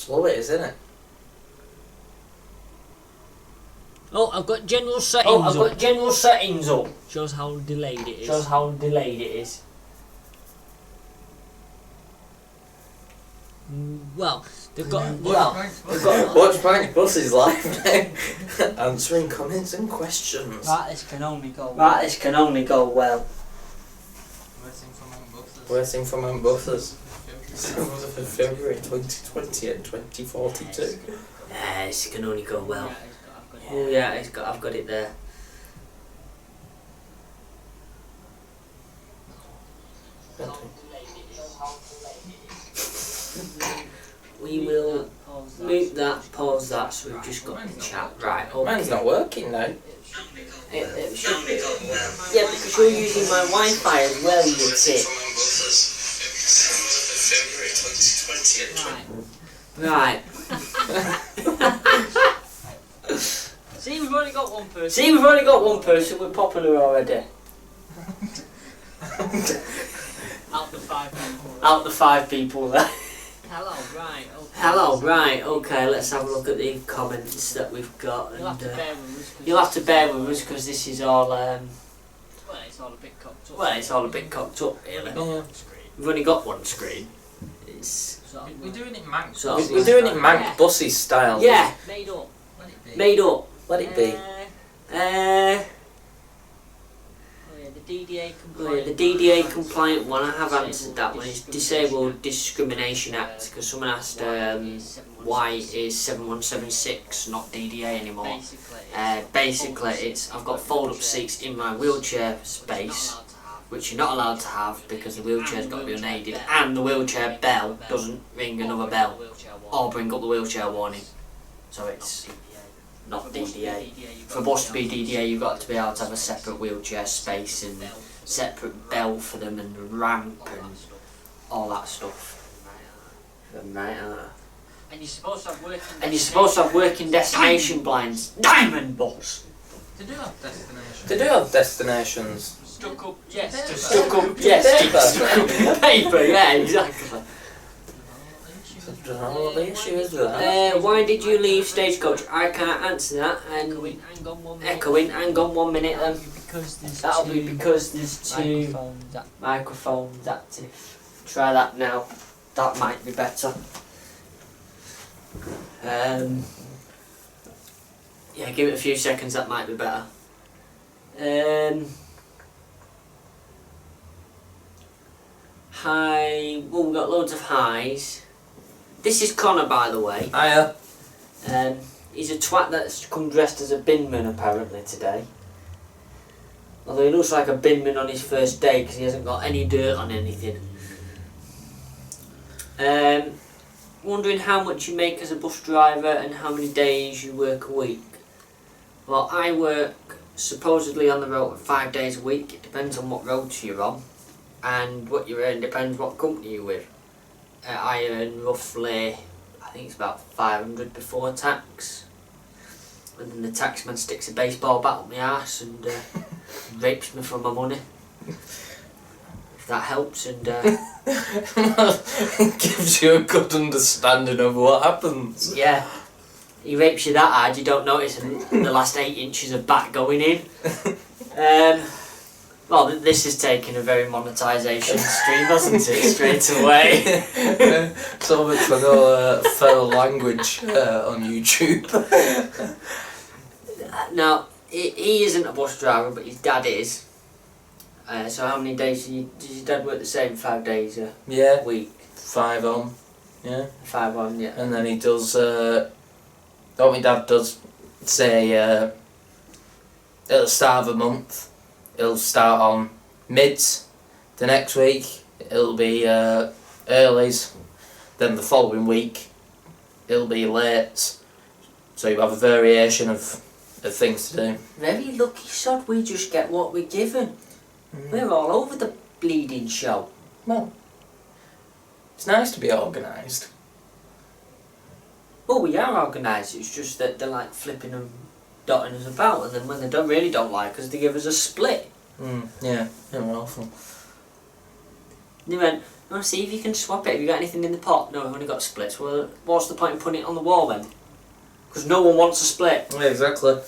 slow it is, isn't it? Oh, I've got general settings up. Shows how delayed it is. Well, they've got. Watch Prank Buses live now. Answering comments and questions. Right, this can only go well. Waiting for my buses. 7th of February 2020 and 2042. This can only go well. Oh yeah, I've got it there. We will mute that, pause that, so we've just got the chat. Right, okay. Mine's not working now. It should be. Yeah, because you're using my Wi-Fi as well, you tit. Right. See, we've only got one person. We're popular already. Out the five people there. Hello, right, okay, let's have a look at the comments that we've got. You'll have to bear with us because this is all, well, it's all a bit cocked up. Really. Yeah. We've only got one screen. We're doing it Manx. We're doing it Manx Buses style. Yeah. Made up. Let it be. The DDA compliant one, I have answered that one. It's Disabled Discrimination Act, because someone asked why is 7176 not DDA anymore. Basically, it's I've got fold-up seats in my wheelchair space, which you're not allowed to have because the wheelchair's got to be unaided, and the wheelchair bell doesn't ring another bell or bring up the wheelchair warning. So it's not DDA. For a bus to be DDA, you've got to be able to have a separate wheelchair space and separate bell for them and ramp and all that stuff. Right. And you're supposed to have working destination blinds. Diamond Bus. They do have destinations. They do have destinations. Stuck up yes. Paper, yeah, exactly. I don't know what the issue is with that. Why did you leave Stagecoach? I can't answer that. And echoing, hang on 1 minute then. That'll be because there's two microphones active. Try that now. That might be better. Yeah, give it a few seconds, that might be better. Hi, well, we've got loads of highs. This is Connor, by the way. Hiya. He's a twat that's come dressed as a binman apparently today. Although he looks like a binman on his first day because he hasn't got any dirt on anything. Wondering how much you make as a bus driver and how many days you work a week. Well, I work supposedly on the road 5 days a week. It depends on what roads you're on. And what you earn depends what company you're with. I earn roughly, I think it's about 500 before tax. And then the taxman sticks a baseball bat up my arse and rapes me for my money. If that helps, and gives you a good understanding of what happens. Yeah. He rapes you that hard you don't notice the last 8 inches of bat going in. Well, this is taking a very monetisation stream, hasn't it, straight away? So much for no foul language on YouTube. Now, he isn't a bus driver, but his dad is. So how many days does your dad work the same 5 days a week? 5 on. Yeah. 5 on, yeah. And then he does, what my dad does, say, at the start of a month, it'll start on mids, the next week it'll be earlies, then the following week it'll be late, so you have a variation of things to do. Very lucky sod, we just get what we're given. We're all over the bleeding show. Well, it's nice to be organised. Well, we are organised, it's just that they're like flipping and dotting us about, and then when they really don't like us, they give us a split. Yeah, they were awful. They went, No, see if you can swap it. Have you got anything in the pot? No, I've only got splits. Well, what's the point in putting it on the wall then? Because no one wants a split. Yeah, exactly.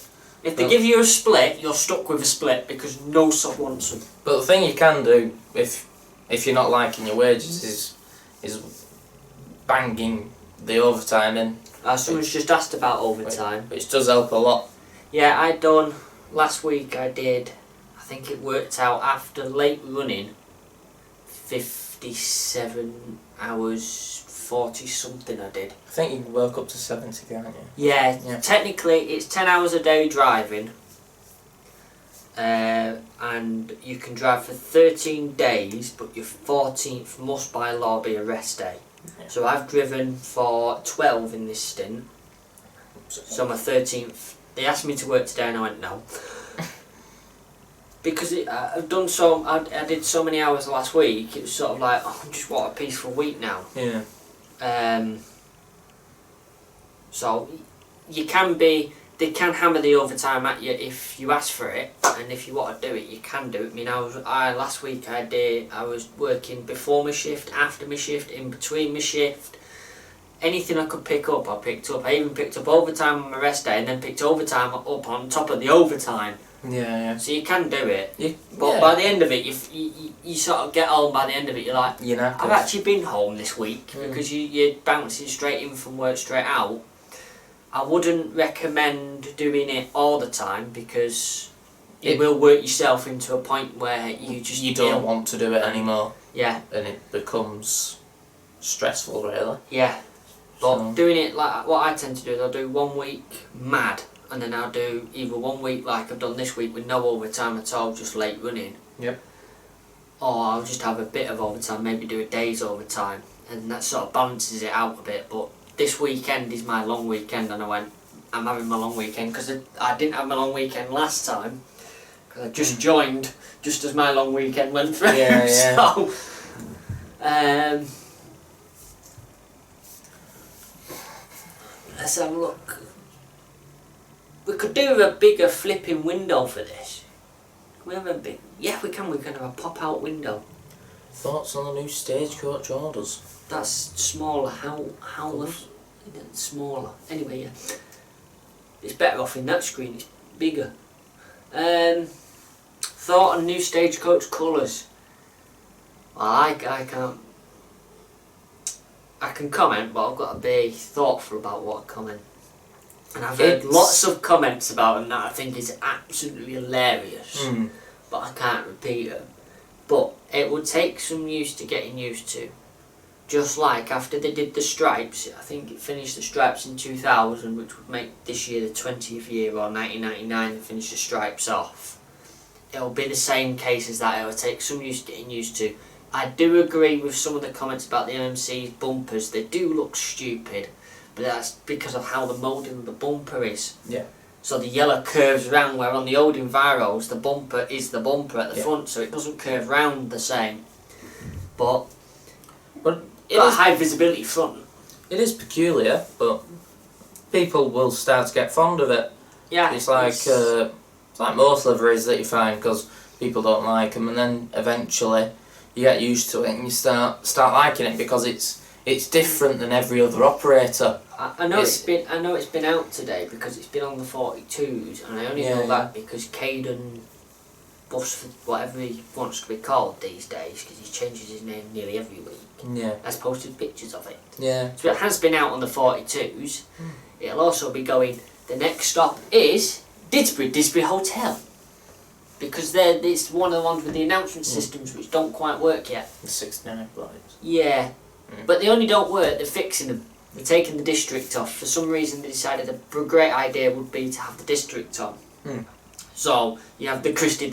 If they give you a split, you're stuck with a split because no sub wants them. But the thing you can do if you're not liking your wages is banging the overtime in. Someone's just asked about overtime. Which does help a lot. Yeah, last week I think it worked out after late running, 57 hours, 40 something I did. I think you can work up to 70, can't you? Yeah, technically it's 10 hours a day driving. And you can drive for 13 days, but your 14th must by law be a rest day. Yeah. So I've driven for 12 in this stint. So my 13th, they asked me to work today and I went no. Because I did so many hours last week, it was sort of like, oh, just what a peaceful week now. Yeah. So they can hammer the overtime at you if you ask for it, and if you want to do it, you can do it. I mean, last week I was working before my shift, after my shift, in between my shift. Anything I could pick up, I picked up. I even picked up overtime on my rest day, and then picked overtime up on top of the overtime. Yeah. So you can do it, but yeah. by the end of it, you sort of get home. By the end of it, you're like, I've actually been home this week because you're bouncing straight in from work, straight out. I wouldn't recommend doing it all the time because it will work yourself into a point where you don't want to do it anymore. Yeah. And it becomes stressful, really. Yeah. But doing it like what I tend to do is I'll do 1 week mad, and then I'll do either 1 week like I've done this week with no overtime at all, just late running. Yep. Or I'll just have a bit of overtime, maybe do a day's overtime, and that sort of balances it out a bit. But this weekend is my long weekend, and I'm having my long weekend because I didn't have my long weekend last time because I just joined just as my long weekend went through. Yeah. So, let's have a look. We could do a bigger flipping window for this. Can we have a big? Yeah, we can. We can have a pop-out window. Thoughts on the new Stagecoach orders? That's smaller. How smaller? Anyway, yeah. It's better off in that screen. It's bigger. Thought on new Stagecoach colours. Well, I can't. I can comment, but I've got to be thoughtful about what I comment. And I've heard lots of comments about them that I think is absolutely hilarious, but I can't repeat them. But it would take some getting used to. Just like after they did the stripes, I think it finished the stripes in 2000, which would make this year the 20th year, or 1999 they finished the stripes off. It'll be the same case as that. It'll take some getting used to. I do agree with some of the comments about the MMC's bumpers. They do look stupid, but that's because of how the moulding of the bumper is. Yeah. So the yellow curves around, where on the old Enviros the bumper is the bumper at the front, so it doesn't curve round the same. But it's got a high visibility front. It is peculiar, but people will start to get fond of it. Yeah. It's like most liveries that you find, because people don't like them, and then eventually you get used to it and you start liking it because it's different than every other operator. I know it's been out today because it's been on the 42s, and I only know that because Caden Buff, whatever he wants to be called these days, because he changes his name nearly every week, has posted pictures of it. Yeah. So it has been out on the 42s. It'll also be going. The next stop is Didsbury Hotel, because it's one of the ones with the announcement systems which don't quite work yet. The 69 blades. Yeah, but they only don't work. They're fixing them. They're taking the district off. For some reason, they decided a great idea would be to have the district on. So you have the Christie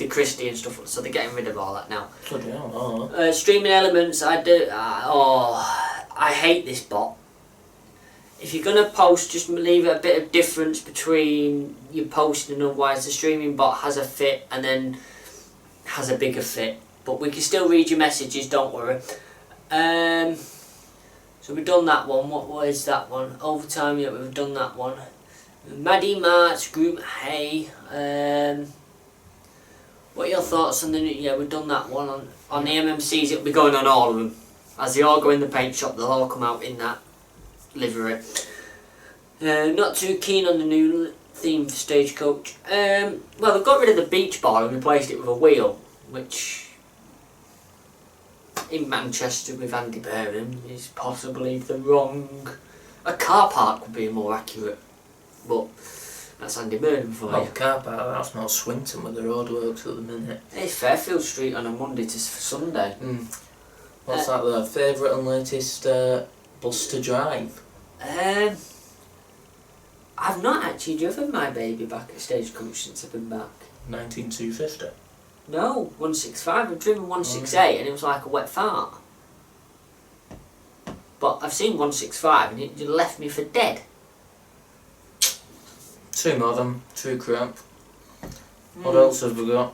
and stuff. So they're getting rid of all that now. Bloody hell, streaming elements, I do. I hate this bot. If you're gonna post, just leave a bit of difference between your posting, and otherwise the streaming bot has a fit and then has a bigger fit. But we can still read your messages. Don't worry. So we've done that one. What is that one? Overtime. Yeah, we've done that one. Maddie March Group. Hey. What are your thoughts on the new? Yeah, we've done that one on the MMCs. It'll be going on all of them. As they all go in the paint shop, they'll all come out in that livery. Not too keen on the new theme for Stagecoach. Well, they've got rid of the beach bar and replaced it with a wheel, which in Manchester with Andy Burnham is possibly the wrong... A car park would be more accurate, but that's Andy Burnham for Oh, you. car park, that's not Swinton with the roadworks at the minute. It's Fairfield Street on a Monday to Sunday. What's that their favourite and latest bus to drive? I've not actually driven my baby back at Stagecoach since I've been back. 19250. No, 165. I've driven 168 and it was like a wet fart. But I've seen 165 and it left me for dead. Too modern, too crap. What else have we got?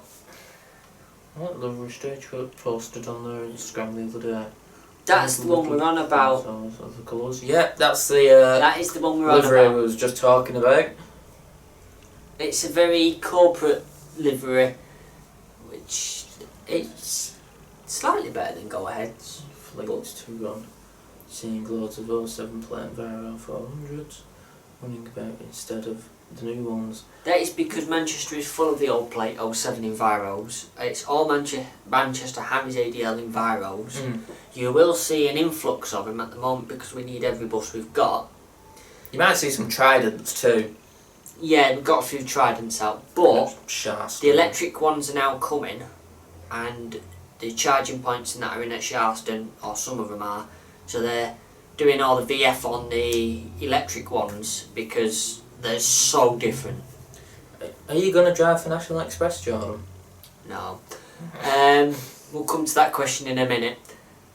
What livery Stagecoach posted on their Instagram the other day? That's the one we're on about. The colours. Yeah, that's the That is the one we're on livery about. we was just talking about. It's a very corporate livery, which it's slightly better than Go Ahead's. Flights to run. Seeing loads of 07 plate Enviro 400s running about instead of the new ones. That is because Manchester is full of the old plate 07 Enviros. It's all Manchester Harry's ADL Enviros. You will see an influx of them at the moment because we need every bus we've got. You might see some Tridents too. Yeah, we've got a few Tridents out, but Shasta. the electric ones are now coming, and the charging points and that are in at Sharston, or some of them are. So they're doing all the VF on the electric ones because they're so different. Are you going to drive for National Express, Jordan? No. We'll come to that question in a minute.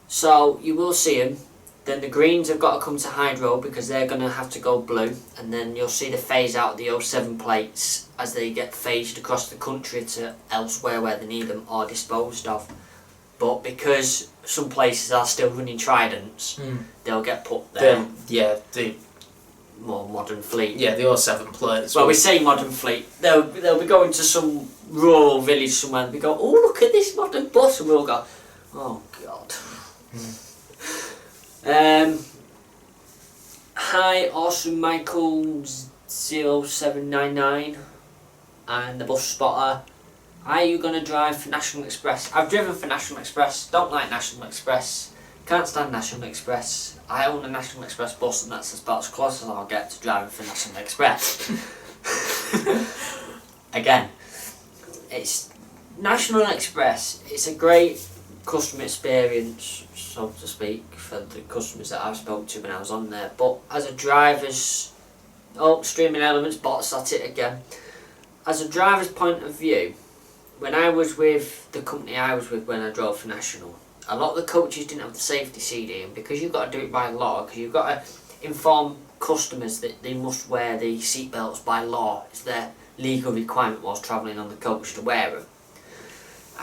So you will see them. Then the greens have got to come to hydro because they're going to have to go blue. And then you'll see the phase out of the 07 plates as they get phased across the country to elsewhere where they need them or disposed of. But because some places are still running Tridents, they'll get put there. The More modern fleet. Yeah, the 07 plates. Well, we say modern fleet. They'll be going to some rural village somewhere and we go, oh, look at this modern bus, and we'll go, oh God. Hi, Awesome Michael 0799 and the bus spotter. Are you going to drive for National Express? I've driven for National Express. Don't like National Express. Can't stand National Express. I own a National Express bus and that's about as close as I'll get to driving for National Express. Again, it's National Express. It's a great customer experience, so to speak, for the customers that I've spoken to when I was on there. But as a driver's... Oh, streaming elements, bots, that's it again. As a driver's point of view, when I was with the company I was with when I drove for National, a lot of the coaches didn't have the safety CD, and because you've got to do it by law, because you've got to inform customers that they must wear the seat belts by law. It's their legal requirement whilst travelling on the coach to wear them.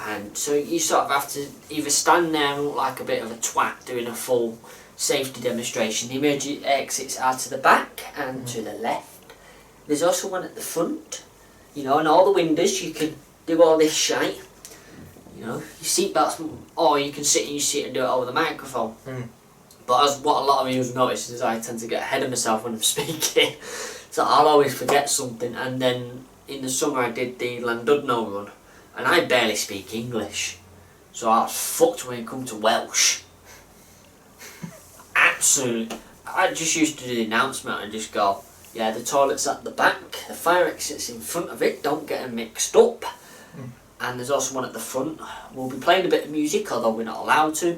And so you sort of have to either stand there and look like a bit of a twat doing a full safety demonstration. The emergency exits are to the back and to the left. There's also one at the front, you know, and all the windows you can do all this shite. You know, your seatbelts, or you can sit in your seat and do it over the microphone. But as what a lot of you have noticed is I tend to get ahead of myself when I'm speaking. So I'll always forget something, and then in the summer I did the Llandudno run, and I barely speak English. So I was fucked when it come to Welsh. Absolutely. I just used to do the announcement and just go, yeah, the toilet's at the back, the fire exit's in front of it, don't get them mixed up. And there's also one at the front. We'll be playing a bit of music, although we're not allowed to.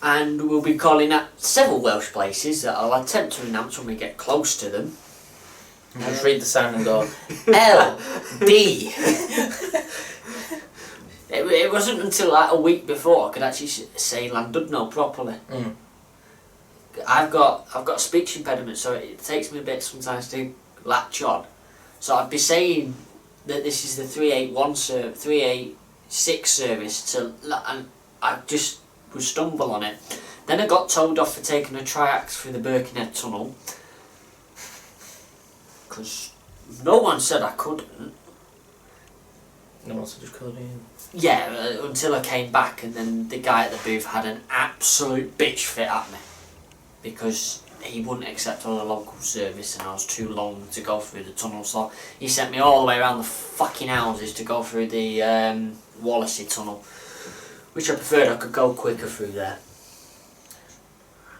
And we'll be calling at several Welsh places that I'll attempt to announce when we get close to them. Just read the sign and go, L-D. It wasn't until like a week before I could actually say Llandudno properly. I've got a speech impediment, so it takes me a bit sometimes to latch on. So I'd be saying that this is the 386 service, and I just would stumble on it. Then I got told off for taking a triax through the Birkenhead tunnel, because no one said I couldn't. No one just called me in. Yeah, until I came back, and then the guy at the booth had an absolute bitch fit at me because he wouldn't accept all the local service and I was too long to go through the tunnel, so he sent me all the way around the fucking houses to go through the Wallasey tunnel, which I preferred. I could go quicker through there.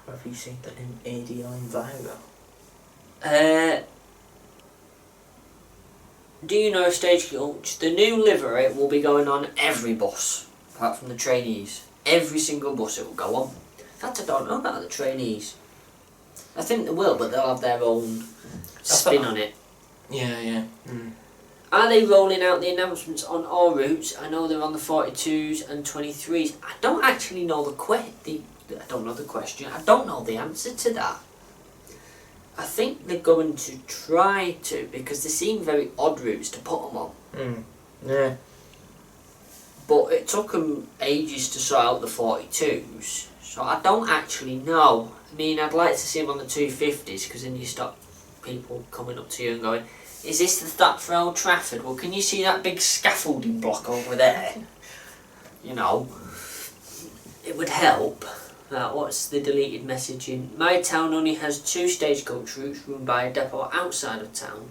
Have you seen that in ADI Enviro? Do you know Stagecoach? The new livery will be going on every bus, apart from the trainees. Every single bus it will go on. In fact, I don't know about the trainees. I think they will, but they'll have their own spin on it. Yeah. Mm. Are they rolling out the announcements on all routes? I know they're on the 42s and 23s. I don't actually know I don't know the question. I don't know the answer to that. I think they're going to try to, because they seem very odd routes to put them on. Mm. Yeah. But it took them ages to sort out the 42s, so I don't actually know. I mean, I'd like to see them on the 250s, because then you stop people coming up to you and going, is this that for Old Trafford? Well, can you see that big scaffolding block over there? You know, it would help. What's the deleted messaging? My town only has 2 stagecoach routes run by a depot outside of town,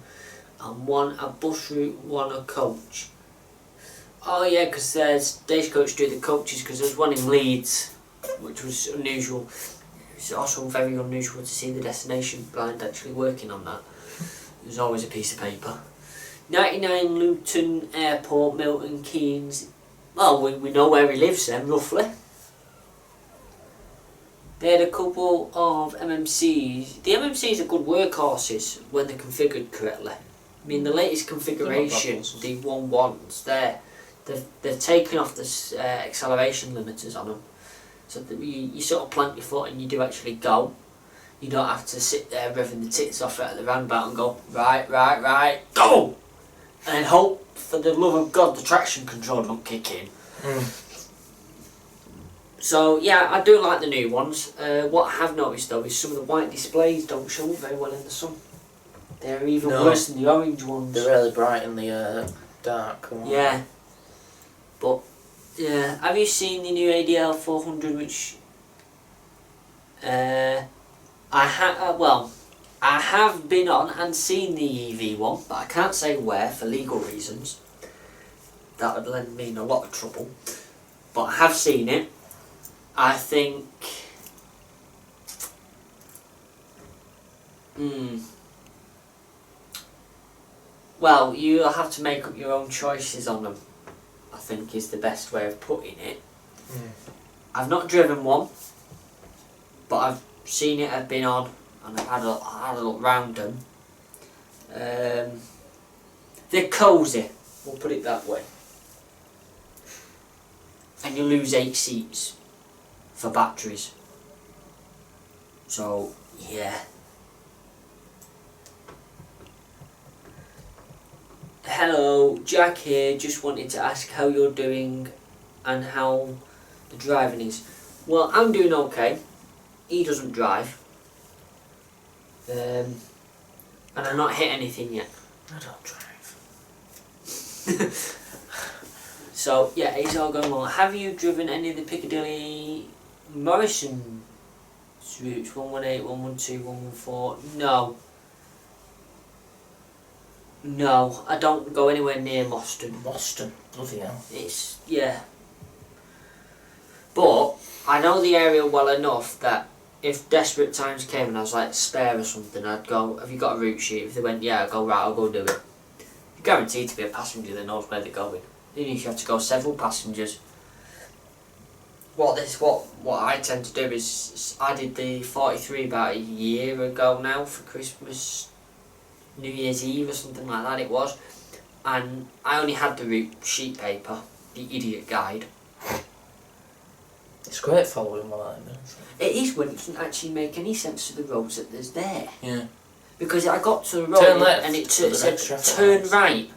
and 1 a bus route, 1 a coach. Oh yeah, because Stagecoach do the coaches, because there's one in Leeds, which was unusual. It's also very unusual to see the destination blind actually working on that. There's always a piece of paper. 99 Luton Airport, Milton Keynes. Well, we know where he lives then, roughly. They had a couple of MMCs. The MMCs are good workhorses when they're configured correctly. I mean, the latest configuration, the 1.1s, they've taken off the acceleration limiters on them. So that you sort of plant your foot and you do actually go. You don't have to sit there revving the tits off at the roundabout and go, right, go! And then hope, for the love of God, the traction control don't kick in. Mm. So yeah, I do like the new ones. What I have noticed though is some of the white displays don't show very well in the sun. They're even worse than the orange ones. They're really bright in the dark. Yeah. But yeah, have you seen the new ADL 400, which I have been on and seen the EV one, but I can't say where for legal reasons. That would lend me in a lot of trouble. But I have seen it. I think well, you'll have to make up your own choices on them, I think is the best way of putting it. I've not driven one, but I've seen it, I've been on, and I've had a look round them. They're cosy, we'll put it that way. And you lose 8 seats for batteries. So, yeah. Hello, Jack here. Just wanted to ask how you're doing and how the driving is. Well, I'm doing okay. He doesn't drive. And I've not hit anything yet. I don't drive. So, yeah, it's all going well. Have you driven any of the Piccadilly Morrison routes? 118, 112, 114? No, I don't go anywhere near Moston. Moston? Bloody hell. It's, yeah. But I know the area well enough that if desperate times came and I was like spare or something, I'd go, have you got a route sheet? If they went, yeah, I'd go, right, I'll go do it. You're guaranteed to be a passenger that knows where they're going. Even if you have to go several passengers. What I tend to do is, I did the 43 about a year ago now for Christmas, New Year's Eve or something like that it was, and I only had the route sheet paper, the idiot guide. It's great following one like that. It is when it doesn't actually make any sense to the roads that there's there. Yeah. Because I got to the road Turn left, and it but the said next traffic turn lights. right,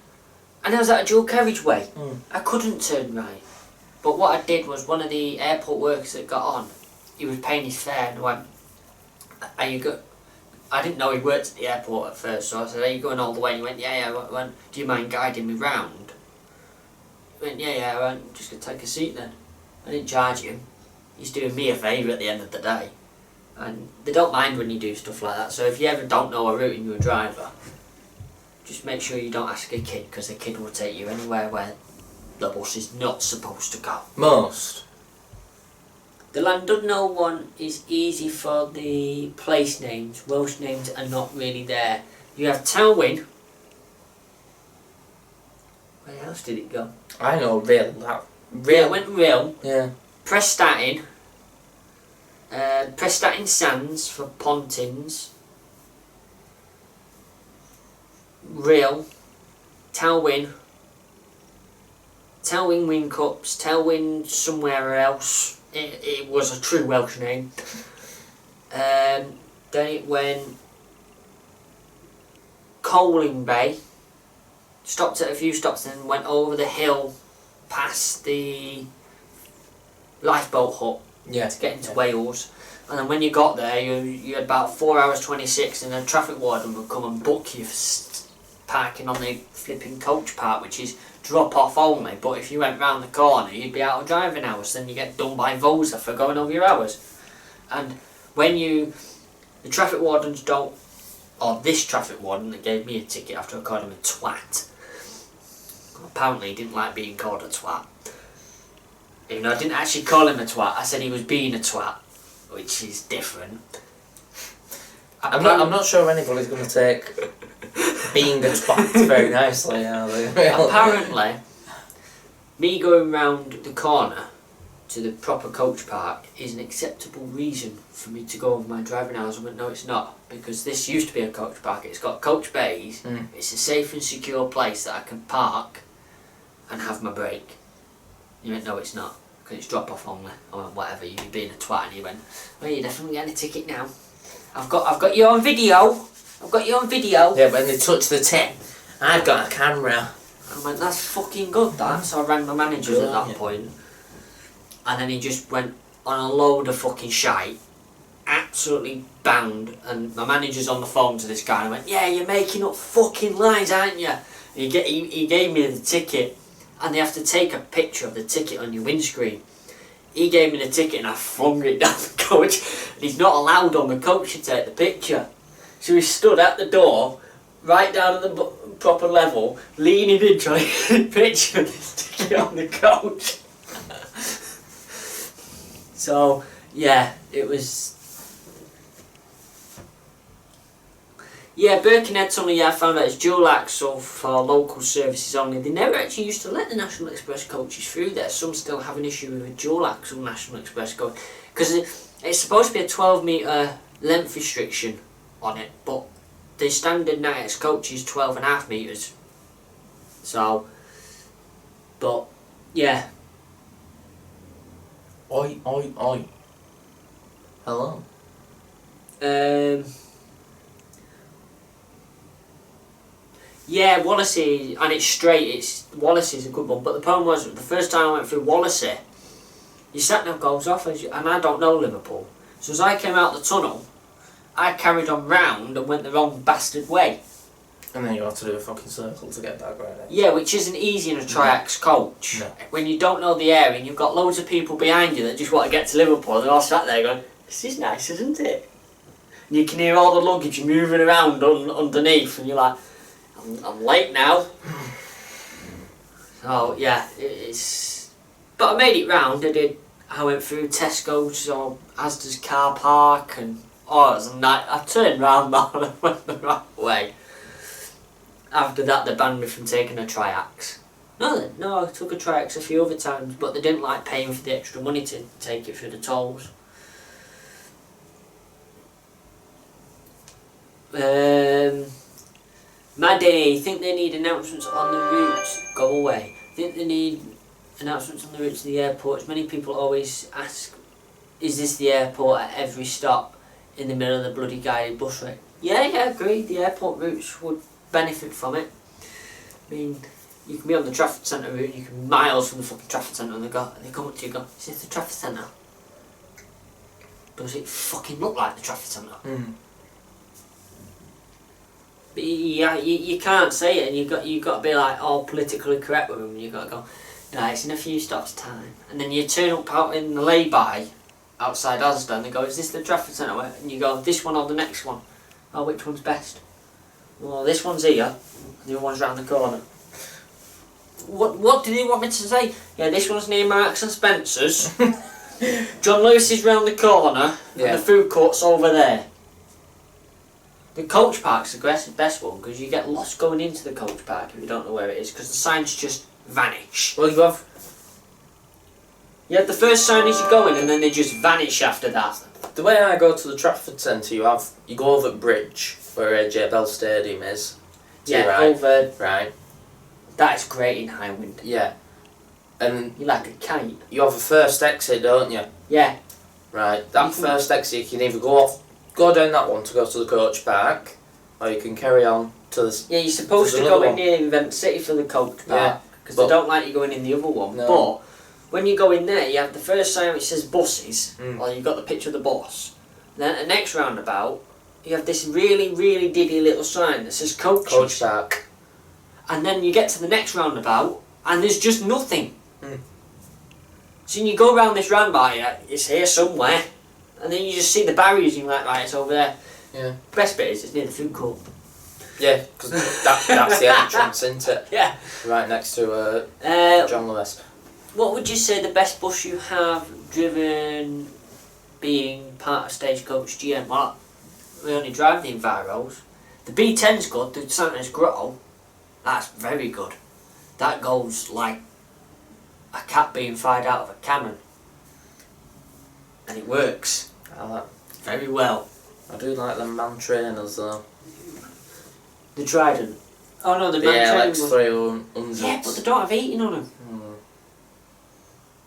and I was at a dual carriageway. Mm. I couldn't turn right. But what I did was, one of the airport workers that got on, he was paying his fare and I went, are you go? I didn't know he worked at the airport at first, so I said, are you going all the way? And he went, yeah. I went, do you mind guiding me round? He went, yeah, I'm just going to take a seat then. I didn't charge him. He's doing me a favour at the end of the day. And they don't mind when you do stuff like that. So if you ever don't know a route and you're a driver, just make sure you don't ask a kid, because a kid will take you anywhere where the bus is not supposed to go. Most. The Llandudno one is easy for the place names. Welsh names are not really there. You have Tywyn. Where else did it go? I know Rill. That Yeah, it went Rill. Yeah. Prestatyn. Prestatyn Sands for Pontins. Rill. Tywyn. Tywyn Wyncups. Tywyn somewhere else. It was a true Welsh name. Then it went Coaling Bay. Stopped at a few stops and then went over the hill past the lifeboat hut to get into Wales. And then when you got there, you had about 4 hours 26, and a traffic warden would come and book you for parking on the flipping coach park, which is drop off only. But if you went round the corner, you'd be out of driving hours. Then you get done by Vosa for going over your hours. And when the traffic wardens don't, or this traffic warden that gave me a ticket after I called him a twat. Apparently he didn't like being called a twat. Even though I didn't actually call him a twat, I said he was being a twat, which is different. I'm not sure anybody's going to take being a twat very nicely, are they? Apparently, me going round the corner to the proper coach park is an acceptable reason for me to go over my driving hours. I went, no, it's not, because this used to be a coach park. It's got coach bays. It's a safe and secure place that I can park and have my break. He went, no, it's not, because it's drop off only. I went, whatever, you're being a twat. And he went, well, you're definitely getting a ticket now. I've got you on video. I've got you on video. Yeah, when they touch the tip, I've got a camera. I went, that's fucking good, that. So I rang my managers at that point. And then he just went on a load of fucking shite. Absolutely banned. And my manager's on the phone to this guy and I went, yeah, you're making up fucking lies, aren't you? And he gave me the ticket. And they have to take a picture of the ticket on your windscreen. He gave me the ticket and I flung it down the coach. And he's not allowed on the coach to take the picture. So he stood at the door, right down at the proper level, leaning in trying to get a picture of this ticket on the coach. So, yeah, it was... Yeah, Birkenhead Tunnel, I found out it's dual axle for local services only. They never actually used to let the National Express coaches through there. Some still have an issue with a dual axle National Express coach. Because it's supposed to be a 12 metre length restriction on it, but the standard NIX coach is 12.5 metres. So, but, yeah. Oi, oi, oi. Hello. Yeah, Wallasey, and it's straight, Wallasey's a good one, but the problem was, the first time I went through Wallasey, your sat-nav goes off, and I don't know Liverpool. So as I came out the tunnel, I carried on round and went the wrong bastard way. And then you have to do a fucking circle to get back right there. Yeah, which isn't easy in a triax coach. No. When you don't know the area and you've got loads of people behind you that just want to get to Liverpool, they're all sat there going, this is nice, isn't it? And you can hear all the luggage moving around underneath and you're like, I'm late now. So yeah, it's... But I made it round. I went through Tesco's or Asda's car park and... Oh, it was a night. I turned round now and I went the right way. After that, they banned me from taking a triax. No, I took a triax a few other times, but they didn't like paying for the extra money to take it through the tolls. Maddie, think they need announcements on the routes? Go away. Think they need announcements on the routes to the airports. Many people always ask, is this the airport at every stop in the middle of the bloody guided bus route? Yeah, I agree. The airport routes would benefit from it. I mean, you can be on the traffic centre route, you can be miles from the fucking traffic centre and they come up to you and go, is this the traffic centre? Does it fucking look like the traffic centre? But yeah, you can't say it, and you got to be like all politically correct with them. You got to go, No, it's in a few stops' time. And then you turn up out in the lay-by outside Asda and they go, is this the Trafford Centre? And you go, this one or the next one? Oh, which one's best? Well, this one's here, the other one's round the corner. What did he want me to say? Yeah, this one's near Marks and Spencer's. John Lewis is round the corner, and the food court's over there. The coach park's the best one because you get lost going into the coach park if you don't know where it is because the signs just vanish. Well, you have the first sign as you go in and then they just vanish after that. the way I go to the Trafford Centre. You go over the bridge where AJ Bell Stadium is. Over. Right. That is great in high wind. Yeah. And You're like a kite. you have a first exit, don't you? Yeah. Right. That first exit, you can either go down that one to go to the coach park, or you can carry on to the. Yeah, you're supposed to go in near Event City for the coach park because they don't like you going in the other one. No. But when you go in there, you have the first sign which says buses, or you've got the picture of the bus. Then at the next roundabout, you have this really, really diddy little sign that says coaches. Coach park. And then you get to the next roundabout, and there's just nothing. Mm. So you go around this roundabout, it's here somewhere, and then you just see the barriers, and you're like, right, it's over there. Yeah. Best bit is it's near the food court. Yeah, because that's the entrance, isn't it? Yeah. Right next to John Lewis. What would you say the best bus you have driven being part of Stagecoach GM? Well, we only drive the Enviros. The B10's good, the Santa's Grotto, that's very good. That goes like a cat being fired out of a cannon. And it works very well. I do like the man trainers though. The Trident. Oh no, the man trainer. LX300s. Yeah, but they don't have heating on them.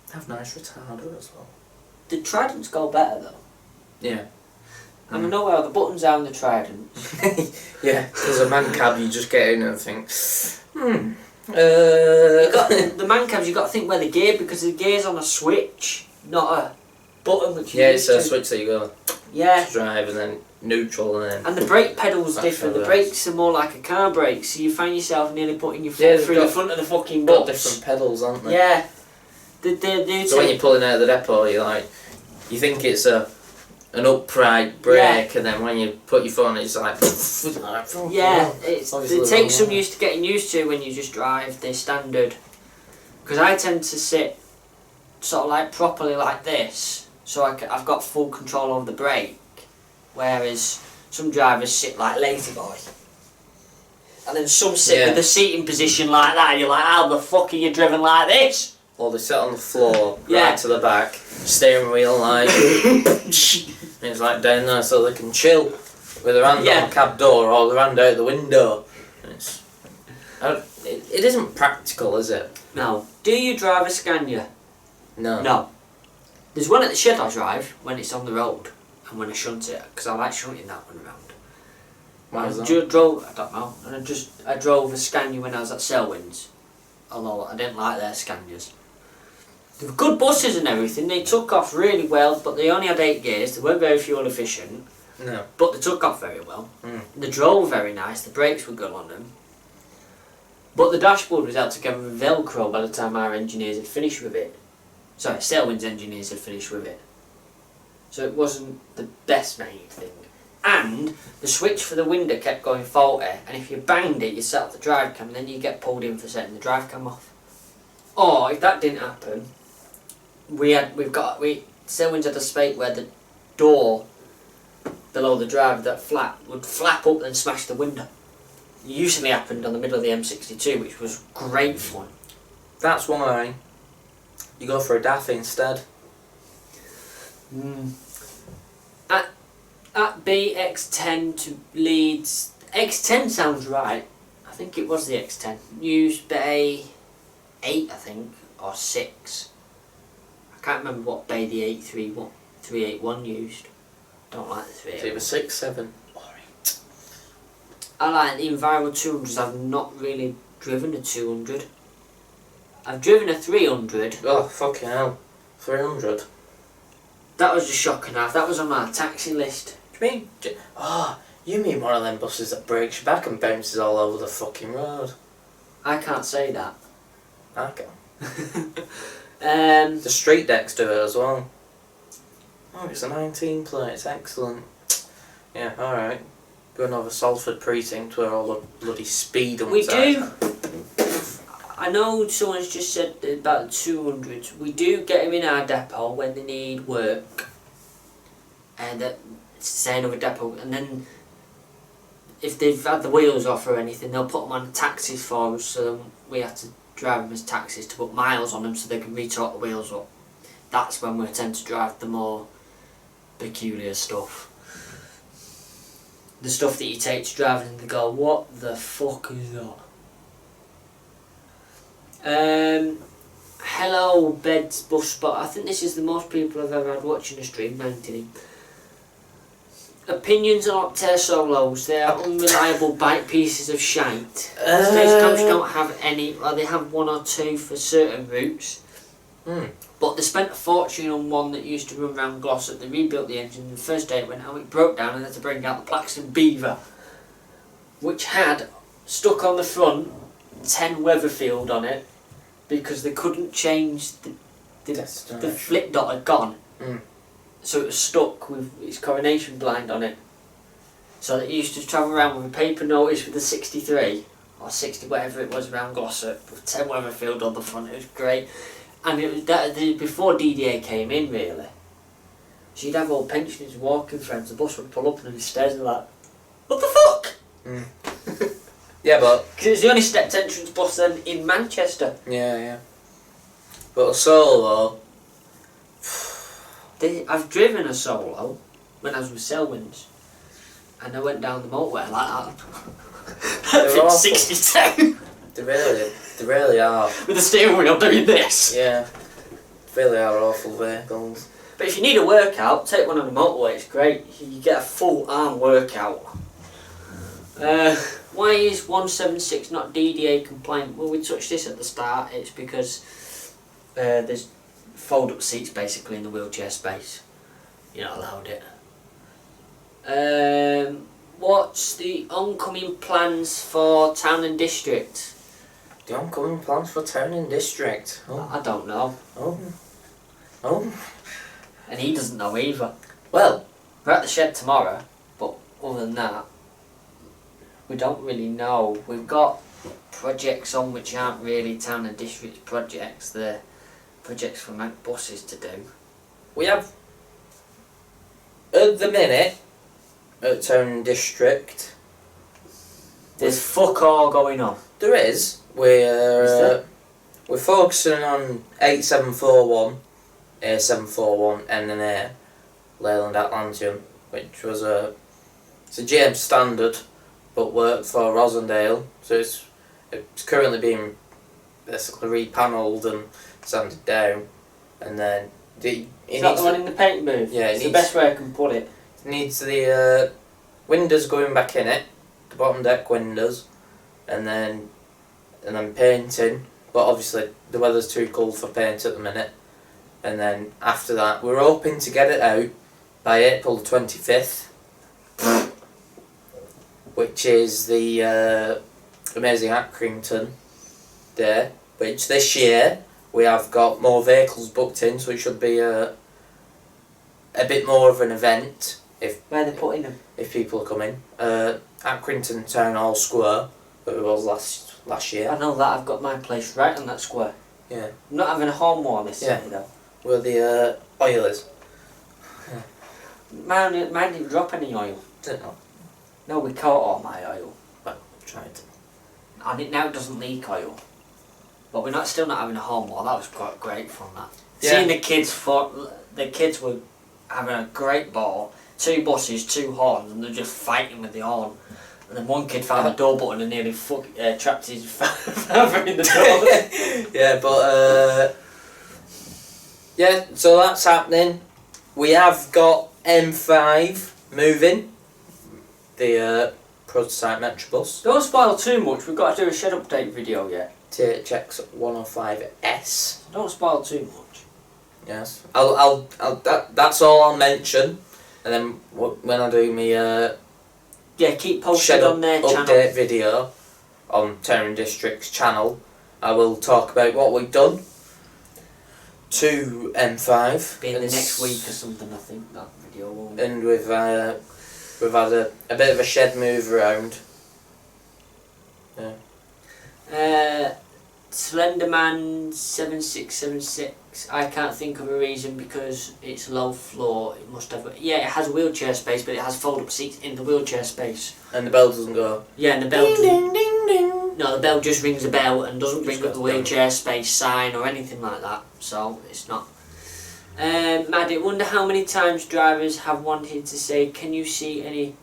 They have nice retarder as well. The Tridents go better though. Yeah. And I know where the buttons are on the Trident. Yeah, because a man cab you just get in and think, The man cabs, you've got to think where the gear, because the gear's on a switch, not a button which you it's a switch that you go to drive and then neutral and then. And the brake pedal's different. The brakes are more like a car brake, so you find yourself nearly putting your foot through the front of the fucking box. Got different pedals, aren't they? Yeah. So when you're pulling out of the depot, you think it's an upright brake, and then when you put your foot on it, it's like. It takes some getting used to when you just drive the standard. Because I tend to sit sort of like properly like this, so I've got full control over the brake, whereas some drivers sit like lazy boy. And then some sit with the seating position like that, and you're like, how the fuck are you driven like this? Or they sit on the floor, right to the back, steering wheel like, and it's like down there so they can chill with their hand on the cab door or their hand out the window. It isn't practical, is it? No. Do you drive a Scania? No. No. There's one at the shed I drive when it's on the road and when I shunt it, because I like shunting that one around. Why is that? I don't know. And I drove a Scania when I was at Selwyn's, although I didn't like their Scanias. They were good buses and everything, they took off really well, but they only had 8 gears, they weren't very fuel efficient. No. But they took off very well. They drove very nice, the brakes were good on them. But the dashboard was held together with Velcro by the time our engineers had finished with it. Sorry, Selwyn's engineers had finished with it. So it wasn't the best made thing. And the switch for the window kept going faulty, and if you banged it, you set off the drive cam, and then you get pulled in for setting the drive cam off. Or if that didn't happen, Selwyn's had a spate where the door below the driver, that flap, would flap up and smash the window. It usually happened on the middle of the M62, which was great fun. That's why you go for a Daffy instead. At BX10 to Leeds, X10 sounds right. I think it was the X10. Used bay 8, I think, or 6. I can't remember what bay the 381 used. Don't like the 381. It was 6, 7. I like the Enviro 200s. I've not really driven a 200. I've driven a 300. Oh, fucking hell. 300. That was a shock and a half. That was on my taxi list. Do you mean? You mean one of them buses that breaks your back and bounces all over the fucking road? I can't say that. I can. The street decks do it as well. Oh, it's a 19 plate, it's excellent. Yeah, alright. Go another Salford precinct where all the bloody speed on we do. I know someone's just said about 200s. We do get them in our depot when they need work. And say another depot, and then if they've had the wheels off or anything, they'll put them on taxis for us, so then we have to drive them as taxis to put miles on them so they can retort the wheels up. That's when we tend to drive the more peculiar stuff. The stuff that you take to driving and they go, what the fuck is that? Hello, Beds Bus Spot. I think this is the most people I've ever had watching a stream, 19. Opinions on Optare Solos. They are unreliable bike pieces of shite. Stagecoach don't have any, well, they have one or two for certain routes. But they spent a fortune on one that used to run around Glossop. They rebuilt the engine, and the first day it went out, it broke down, and they had to bring out the Plaxton Beaver, which had stuck on the front 10 Weatherfield on it because they couldn't change the flip dot had gone. So it was stuck with its coronation blind on it. So it used to travel around with a paper notice with a 63 or 60, whatever it was, around Glossop with 10 Weatherfield on the front. It was great. And it was before DDA came in, really. So you'd have all pensioners walking friends, the bus would pull up and the stairs and like, what the fuck? Yeah, but... Because it was the only stepped entrance bus then in Manchester. Yeah. But a Solo... I've driven a Solo when I was with Selwyn's. And I went down the motorway like that. At 62. They really are. With the steering wheel doing this. Yeah. They really are awful vehicles. But if you need a workout, take one on the motorway, it's great. You get a full arm workout. Why is 176 not DDA compliant? Well, we touched this at the start. It's because there's fold-up seats basically in the wheelchair space. You're not allowed it. What's the oncoming plans for Town and District? The oncoming plans for Town and District? Oh. I don't know. Oh. And he doesn't know either. Well, we're at the shed tomorrow, but other than that, we don't really know. We've got projects on which aren't really Town and District projects. They're projects for Mac buses to do. We have, at the minute, at Town and District, there's fuck all going on. There is. We're focusing on 8741, A741 NNA, Leyland Atlantium, which was it's a GM standard, but worked for Rosendale. So it's currently being basically repanelled and sanded down, and then is that the one in the paint booth? Yeah, it's the best way I can put it. It needs the windows going back in it, the bottom deck windows, and then painting. But obviously the weather's too cold for paint at the minute. And then after that, we're hoping to get it out by April 25th, which is the Amazing Accrington Day. Which this year we have got more vehicles booked in, so it should be a bit more of an event. Where they're putting them? If people are coming. Accrington Town Hall Square, that it was last year. I know that, I've got my place right on that square. Yeah. I'm not having a home war this year though. Where the oil is. Yeah. Mine didn't drop any oil. Didn't know. No, we caught all my oil. Well, tried. And it now doesn't leak oil. But we're still not having a home war. That was quite great fun. That. Yeah. Seeing the kids were having a great ball. 2 buses, 2 horns, and they're just fighting with the horn. And then one kid found the door button and nearly trapped his father in the door. Yeah, but yeah, so that's happening. We have got M5 moving, the prototype Metrobus. Don't spoil too much. We've got to do a shed update video yet. THX 105S. Don't spoil too much. Yes, I'll that's all I'll mention, and then when I do my keep posted on their channel update video on Town and District's channel, I will talk about what we've done 2 M5. Be in the and next week or something, I think, that video will. And we've had a bit of a shed move around. Yeah. Slenderman 7676. I can't think of a reason because it's low floor. It must have. Yeah, it has wheelchair space, but it has fold-up seats in the wheelchair space. And the bell doesn't go. Yeah, and the bell. Ding ding ding. No, the bell just rings a bell and doesn't bring Just up the goes down. wheelchair space sign or anything like that. So it's not. Maddie, wonder how many times drivers have wanted to say, "Can you see any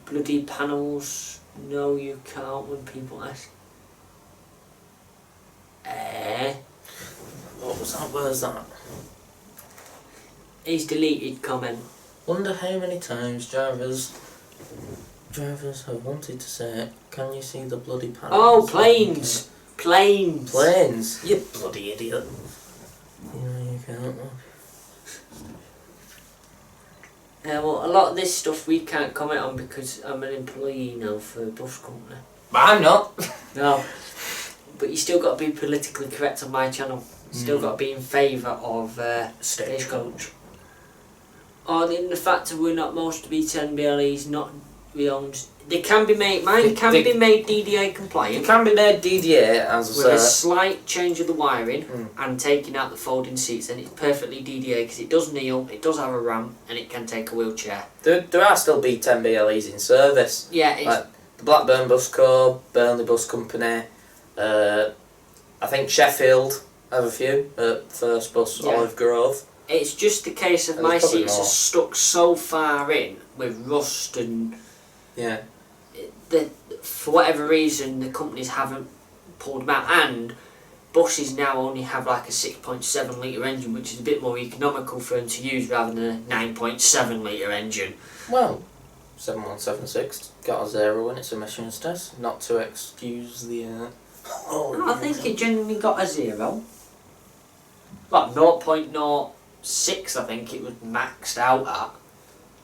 bloody panels?" No, you can't. When people ask. What was that? Where's that? He's deleted comment. Wonder how many times drivers have wanted to say, "Can you see the bloody panels?" Oh, planes! Planes! Planes! You bloody idiot. Yeah, you can't. Well, a lot of this stuff we can't comment on because I'm an employee now for a bus company. But I'm not. No. But you still got to be politically correct on my channel. You still got to be in favour of Stagecoach. Or the fact that we're not most to be 10 BLEs, not beyond. They can be made. Mine can be made DDA compliant. It can be made DDA as with a slight change of the wiring and taking out the folding seats, and it's perfectly DDA because it does kneel, it does have a ramp, and it can take a wheelchair. There are still B10 BLEs in service. Yeah, it's, Like the Blackburn Bus Co, Burnley Bus Company. I think Sheffield have a few at First Bus, Yeah. Olive Grove. it's just a case of There's my probably seats more. are stuck so far in with rust and Yeah. for whatever reason the companies haven't pulled them out, and buses now only have like a 6.7 litre engine, which is a bit more economical for them to use rather than a 9.7 litre engine. Well, 7176 got a 0 in its emissions test. Not to excuse the. I think it genuinely got a 0. Like 0.06 I think it was maxed out at.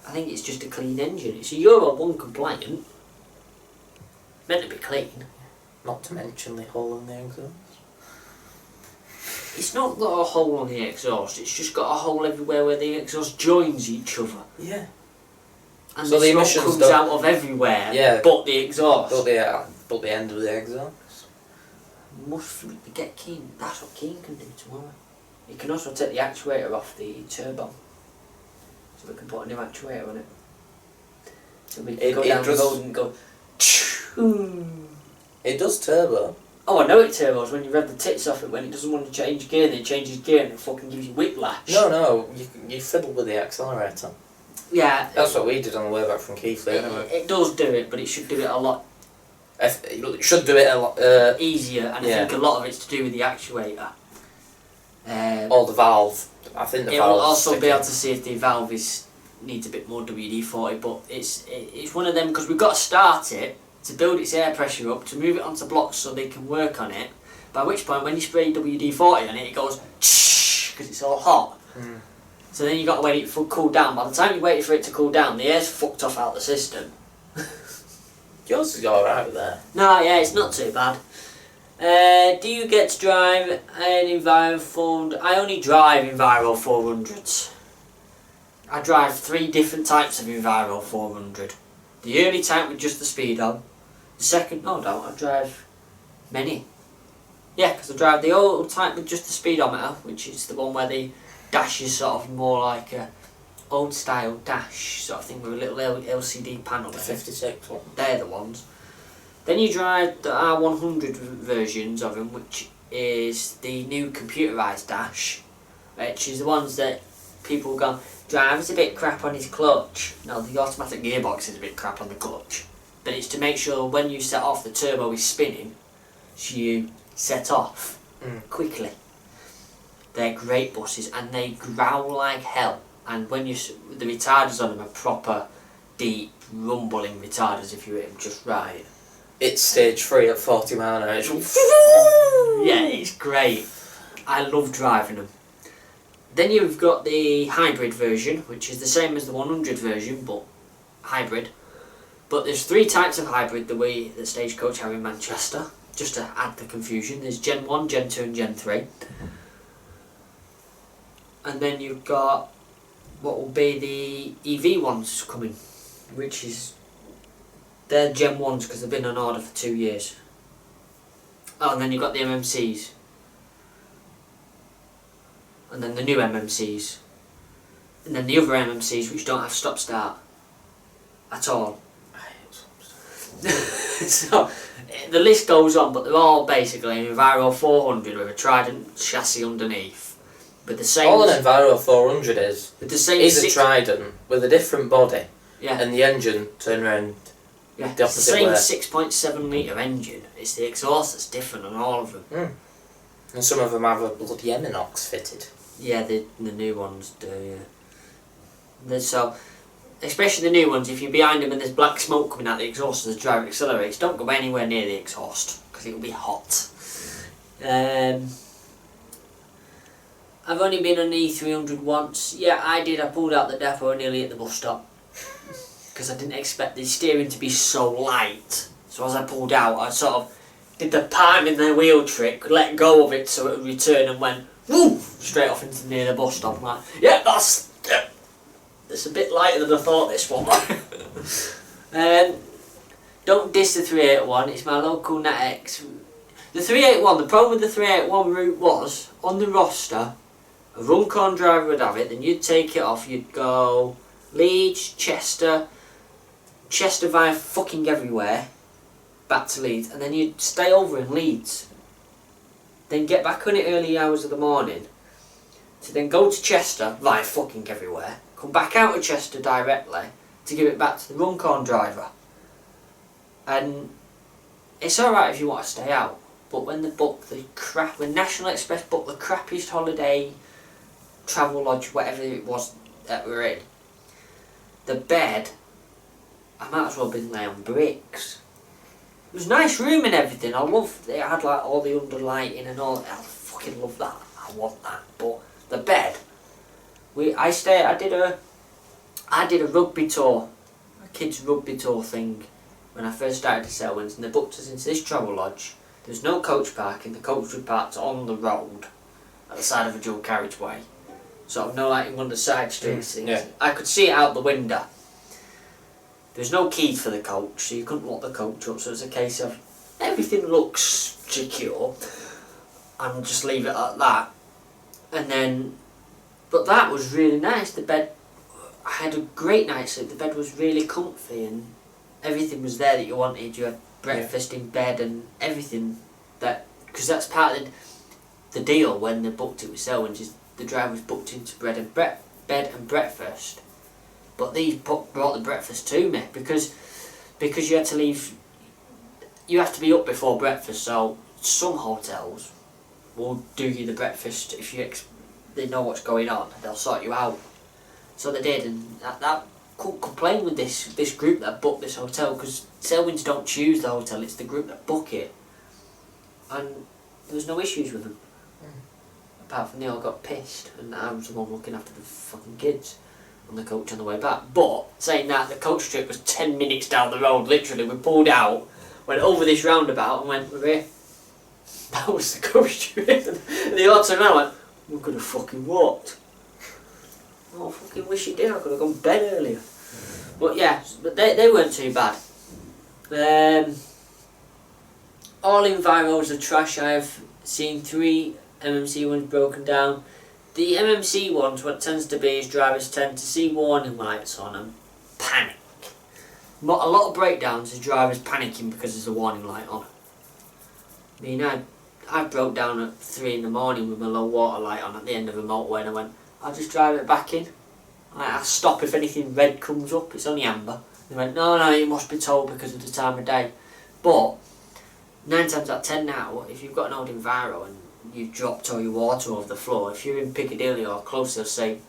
I think it's just a clean engine. It's a Euro 1 compliant. Meant to be clean. Not to mention the hole in the exhaust. It's not got a hole on the exhaust, it's just got a hole everywhere where the exhaust joins each other. Yeah. And So the the smoke emissions comes don't- out of everywhere Yeah. but the exhaust. But the end of the exhaust. Must get Keen. That's what Keen can do tomorrow. You can also take the actuator off the turbo. So we can put a new actuator on it. So we can go down the road and go. It does turbo. Oh, I know it turbos when you rev the tits off it when it doesn't want to change gear, then it changes gear and it fucking gives you whiplash. No, you fiddle with the accelerator. Yeah. That's what we did on the way back from Keighley anyway. It does do it, but it should do it a lot It should do it a lot. easier, and I Yeah. think a lot of it's to do with the actuator. Or the valve. I think the It valve. will also be able to see if the valve needs a bit more WD-40, but it's one of them because we've got to start it to build its air pressure up, to move it onto blocks so they can work on it, by which point when you spray WD-40 on it, it goes because it's all hot. So then you've got to wait for it to cool down. By the time you wait for it to cool down, the air's fucked off out the system. Yours is alright there. No, yeah, it's not too bad. Do you get to drive an Enviro 400? I only drive Enviro 400s. I drive 3 different types of Enviro 400. The early type with just the speed on. The second, no, I drive many. Yeah, because I drive the old type with just the speedometer, which is the one where the dash is sort of more like a old style dash sort of thing with a little LCD panel. The 56 one. They're the ones. Then you drive the R100 versions of them, which is the new computerised dash, which is the ones that people go, driver's a bit crap on his clutch. No, the automatic gearbox is a bit crap on the clutch. But it's to make sure when you set off the turbo is spinning, so you set off quickly. They're great buses and they growl like hell. And when the retarders on them are proper, deep, rumbling retarders if you hit them just right. It's stage 3 at 40 mile an hour. Yeah, it's great. I love driving them. Then you've got the hybrid version, which is the same as the 100 version, but hybrid. But there's 3 types of hybrid the Stagecoach have in Manchester, just to add the confusion. There's Gen 1, Gen 2 and Gen 3. and then you've got what will be the EV ones coming, which is they're Gen 1s because they've been on order for 2 years. Oh, and then you've got the MMCs, and then the new MMCs, and then the other MMCs which don't have stop start at all. So the list goes on, but they're all basically an Enviro 400 with a Trident chassis underneath. But the same. All an Enviro 400 is the same a Trident with a different body. Yeah. And the engine turn around. Yeah. The It's the opposite same 6.7 litre engine. It's the exhaust that's different on all of them. Mm. And some of them have a bloody Eminox fitted. Yeah, the new ones do. Yeah. So, especially the new ones, if you're behind them and there's black smoke coming out the exhaust as the driver accelerates, don't go anywhere near the exhaust because it'll be hot. I've only been on the E300 once. Yeah, I did. I pulled out the depot nearly at the bus stop because I didn't expect the steering to be so light. So as I pulled out, I sort of did the palm in the wheel trick, let go of it so it would return and went woo straight off into near the bus stop. I'm like, yeah, that's a bit lighter than I thought this one. Don't diss the 381. It's my local NetX. The 381. The problem with the 381 route was on the roster, a Runcorn driver would have it. Then you'd take it off. You'd go Leeds, Chester via fucking everywhere, back to Leeds, and then you'd stay over in Leeds. Then get back on it early hours of the morning. To then go to Chester via fucking everywhere. Come back out of Chester directly to give it back to the Runcorn driver. And it's alright if you want to stay out, but when when National Express booked the crappiest holiday, travel lodge, whatever it was that we're in, the bed, I might as well have been laying on bricks. It was a nice room and everything. I loved it. It had like all the underlighting and all. I fucking love that. I want that. But the bed, I did a rugby tour, a kids rugby tour thing when I first started to Selwyn's, and they booked us into this travel lodge. There's no coach parking. The coach was parked on the road at the side of a dual carriageway. Sort of no lighting on the side streets. Yeah. I could see it out the window. There's no key for the coach, so you couldn't lock the coach up. So it's a case of everything looks secure, and just leave it at that. And then, but that was really nice. The bed, I had a great night's sleep. The bed was really comfy, and everything was there that you wanted. You had breakfast in bed and everything. Because that's part of the deal when they booked it with Selwyn's. Is the driver was booked into bed and breakfast. But these brought the breakfast to me because you had to leave. You have to be up before breakfast. So some hotels will do you the breakfast if they know what's going on. They'll sort you out. So they did, and that couldn't complain with this group that booked this hotel, because Selwyn's don't choose the hotel. It's the group that book it, and there was no issues with them. Apart from they all got pissed, and I was the one looking after the fucking kids on the coach on the way back. But saying that, the coach trip was 10 minutes down the road. Literally, we pulled out, went over this roundabout, and went, we're here. That was the coach trip. And they all turned around and went, we could have fucking walked. Oh, I fucking wish you did. I could have gone to bed earlier. But yeah, but they weren't too bad. All Enviros are trash. I've seen 3 MMC ones broken down. The MMC ones, what tends to be is drivers tend to see warning lights on and panic. A lot of breakdowns is drivers panicking because there's a warning light on. I mean, I broke down at 3 in the morning with my low water light on at the end of a motorway, and I went, I'll just drive it back in. I'll stop if anything red comes up. It's only amber. They went, no, you must be told because of the time of day. But 9 times out of 10 now, if you've got an old Enviro and you've dropped all your water over the floor, if you're in Piccadilly or close, they'll say,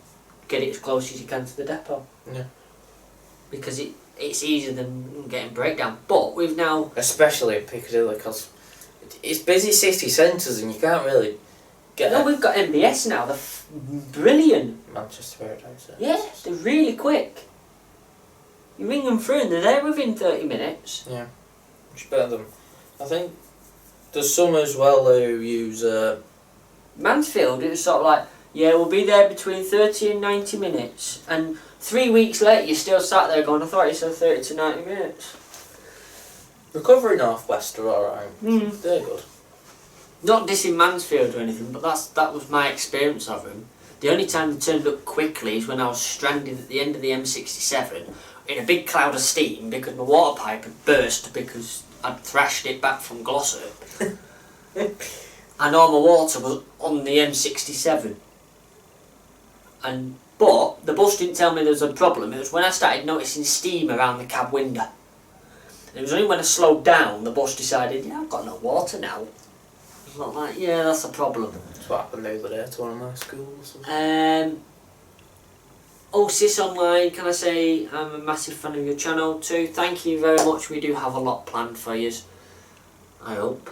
get it as close as you can to the depot. Yeah. Because it's easier than getting breakdown. But we've now... Especially in Piccadilly, because it's busy city centres and you can't really get... No, we've got MBS now. They're brilliant. Manchester Paradise. Yeah, they're really quick. You ring them through and they're there within 30 minutes. Yeah. Much better than... I think there's some as well who use... Mansfield, it was sort of like, Yeah, we'll be there between 30 and 90 minutes. And 3 weeks later, you're still sat there going, I thought you said 30 to 90 minutes. Recovery Northwest are alright. Mm. They're good. Not dissing Mansfield or anything, but that was my experience of them. The only time they turned up quickly is when I was stranded at the end of the M67 in a big cloud of steam because my water pipe had burst because I'd thrashed it back from Glossop. And all my water was on the M67. But the bus didn't tell me there was a problem. It was when I started noticing steam around the cab window. And it was only when I slowed down the bus decided, yeah, I've got no water now. I was like, yeah, that's a problem. That's what happened the other day to one of my schools. Sis Online, can I say I'm a massive fan of your channel too. Thank you very much. We do have a lot planned for you. I hope.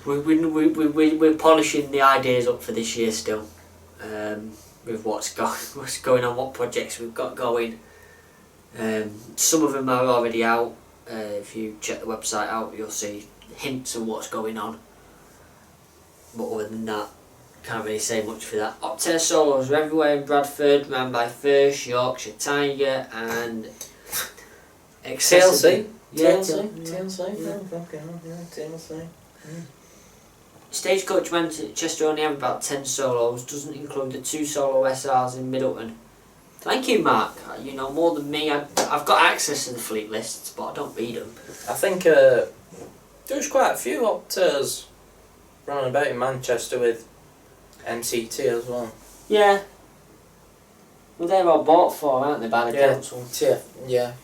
We're polishing the ideas up for this year still. With what's going on, what projects we've got going. Some of them are already out. If you check the website out, you'll see hints of what's going on. But other than that, can't really say much for that. Optare solos are everywhere in Bradford, ran by First, Yorkshire Tiger, and TLC. Yeah, TLC. Stagecoach Manchester only have about 10 solos, doesn't include the 2 solo SRs in Middleton. Thank you, Mark. You know more than me. I've got access to the fleet lists, but I don't read them. I think there's quite a few Opters running about in Manchester with MCT as well. Yeah. Well, they're all bought for, aren't they, by the council? Yeah.